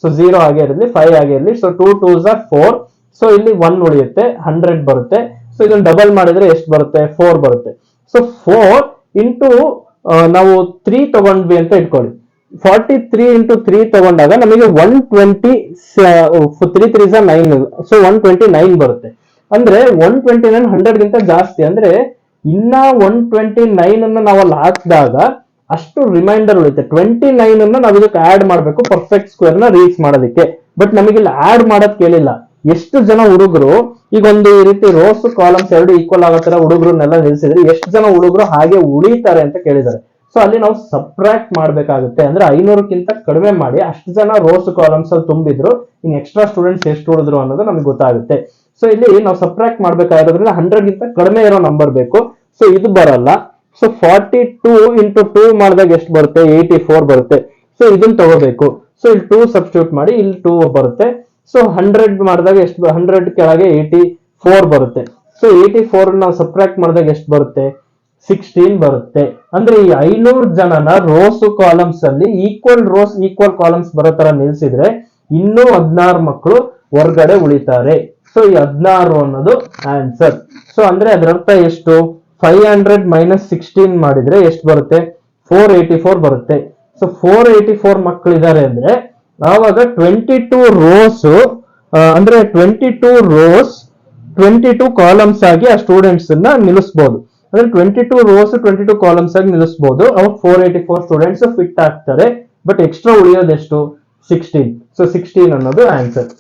ಸೊ 0 ಆಗೇ ಇರಲಿ, 5 ಆಗೇ ಇರಲಿ. So 2 2s are 4. ಸೊ ಇಲ್ಲಿ 1 ಉಳಿಯುತ್ತೆ, 100 ಬರುತ್ತೆ. ಸೊ ಇದನ್ನ ಡಬಲ್ ಮಾಡಿದ್ರೆ ಎಷ್ಟು ಬರುತ್ತೆ? 4 ಬರುತ್ತೆ. ಸೊ 4 ಇಂಟು ನಾವು 3 ತಗೊಂಡ್ವಿ ಅಂತ ಇಟ್ಕೊಳ್ಳಿ. 43 ಇಂಟು 3 ತಗೊಂಡಾಗ ನಮಗೆ 120, 3 3s are 9. ಸೊ 129 ಬರುತ್ತೆ. ಅಂದ್ರೆ 129 100 ಗಿಂತ ಜಾಸ್ತಿ. ಅಂದ್ರೆ ಇನ್ನ 129 ಅನ್ನ ನಾವು ಅಲ್ಲಿ ಹಾಕಿದಾಗ ಅಷ್ಟು ರಿಮೈಂಡರ್ ಉಳಿಯುತ್ತೆ. 29 ಅನ್ನ ನಾವು ಇದಕ್ಕೆ ಆಡ್ ಮಾಡಬೇಕು ಪರ್ಫೆಕ್ಟ್ ಸ್ಕ್ವೇರ್ ನ ರೀಚ್ ಮಾಡೋದಕ್ಕೆ. ಬಟ್ ನಮಗೆ ಇಲ್ಲಿ ಆಡ್ ಮಾಡೋದ್ ಕೇಳಿಲ್ಲ. ಎಷ್ಟು ಜನ ಹುಡುಗರು ಈಗ ಒಂದು ಈ ರೀತಿ ರೋಸ್ ಕಾಲಮ್ಸ್ ಎರಡು ಈಕ್ವಲ್ ಆಗೋ ತರ ಹುಡುಗರನ್ನೆಲ್ಲ ನಿಲ್ಸಿದ್ರೆ ಎಷ್ಟು ಜನ ಹುಡುಗರು ಹಾಗೆ ಉಳಿತಾರೆ ಅಂತ ಕೇಳಿದ್ದಾರೆ. ಸೊ ಅಲ್ಲಿ ನಾವು ಸಬ್ಟ್ರಾಕ್ಟ್ ಮಾಡ್ಬೇಕಾಗುತ್ತೆ. ಅಂದ್ರೆ 500ಕ್ಕಿಂತ ಕಡಿಮೆ ಮಾಡಿ ಅಷ್ಟು ಜನ ರೋಸ್ ಕಾಲಮ್ಸ್ ಅಲ್ಲಿ ತುಂಬಿದ್ರು, ಇನ್ ಎಕ್ಸ್ಟ್ರಾ ಸ್ಟೂಡೆಂಟ್ಸ್ ಎಷ್ಟು ಉಳಿದ್ರು ಅನ್ನೋದು ನಮಗೆ ಗೊತ್ತಾಗುತ್ತೆ. ಸೊ ಇಲ್ಲಿ ನಾವು ಸಬ್ಟ್ರಾಕ್ಟ್ ಮಾಡ್ಬೇಕಾಗಿರೋದ್ರಿಂದ 100ಗಿಂತ ಕಡಿಮೆ ಇರೋ ನಂಬರ್ ಬೇಕು. ಸೊ ಇದು ಬರಲ್ಲ. ಸೊ 42 ಇಂಟು 2 ಮಾಡಿದಾಗ ಎಷ್ಟು ಬರುತ್ತೆ? 84 ಬರುತ್ತೆ. ಸೊ ಇದನ್ನ ತಗೋಬೇಕು. ಸೊ ಇಲ್ಲಿ 2 ಸಬ್ಸ್ಟಿಟ್ಯೂಟ್ ಮಾಡಿ, ಇಲ್ಲಿ 2 ಬರುತ್ತೆ. ಸೊ 100 ಮಾಡಿದಾಗ ಎಷ್ಟು? 100 ಕೆಳಗೆ 84 ಬರುತ್ತೆ. ಸೊ 84 ನಾವು ಸಬ್ಟ್ರಾಕ್ಟ್ ಮಾಡಿದಾಗ ಎಷ್ಟು ಬರುತ್ತೆ? 16 ಬರುತ್ತೆ. ಅಂದ್ರೆ ಈ 500 ಜನನ ರೋಸ್ ಕಾಲಮ್ಸ್ ಅಲ್ಲಿ ಈಕ್ವಲ್ ರೋಸ್ ಈಕ್ವಲ್ ಕಾಲಮ್ಸ್ ಬರೋ ತರ ನಿಲ್ಸಿದ್ರೆ ಇನ್ನೂ 16 ಮಕ್ಕಳು ಹೊರಗಡೆ ಉಳಿತಾರೆ. ಸೊ ಈ 16 ಅನ್ನೋದು ಆನ್ಸರ್. ಸೊ ಅಂದ್ರೆ ಅದರರ್ಥ ಎಷ್ಟು? 500 ಮೈನಸ್ 16 ಮಾಡಿದ್ರೆ ಎಷ್ಟು ಬರುತ್ತೆ? 484 ಬರುತ್ತೆ. ಸೊ 484 ಮಕ್ಕಳಿದ್ದಾರೆ ಅಂದ್ರೆ ಆವಾಗ 22 ರೋಸ್ ಅಂದ್ರೆ 22 ರೋಸ್ 22 ಕಾಲಮ್ಸ್ ಆಗಿ ಆ ಸ್ಟೂಡೆಂಟ್ಸ್ ಅನ್ನ ನಿಲ್ಲಿಸಬಹುದು. ಅಂದ್ರೆ 22 ರೋಸ್ 22 ಕಾಲಮ್ಸ್ ಆಗಿ ನಿಲ್ಲಿಸಬಹುದು. ಅವಾಗ 484 ಸ್ಟೂಡೆಂಟ್ಸ್ ಫಿಟ್ ಆಗ್ತಾರೆ. ಬಟ್ ಎಕ್ಸ್ಟ್ರಾ ಉಳಿಯೋದೆಷ್ಟು? 16. ಸೊ 16 ಅನ್ನೋದು ಆನ್ಸರ್.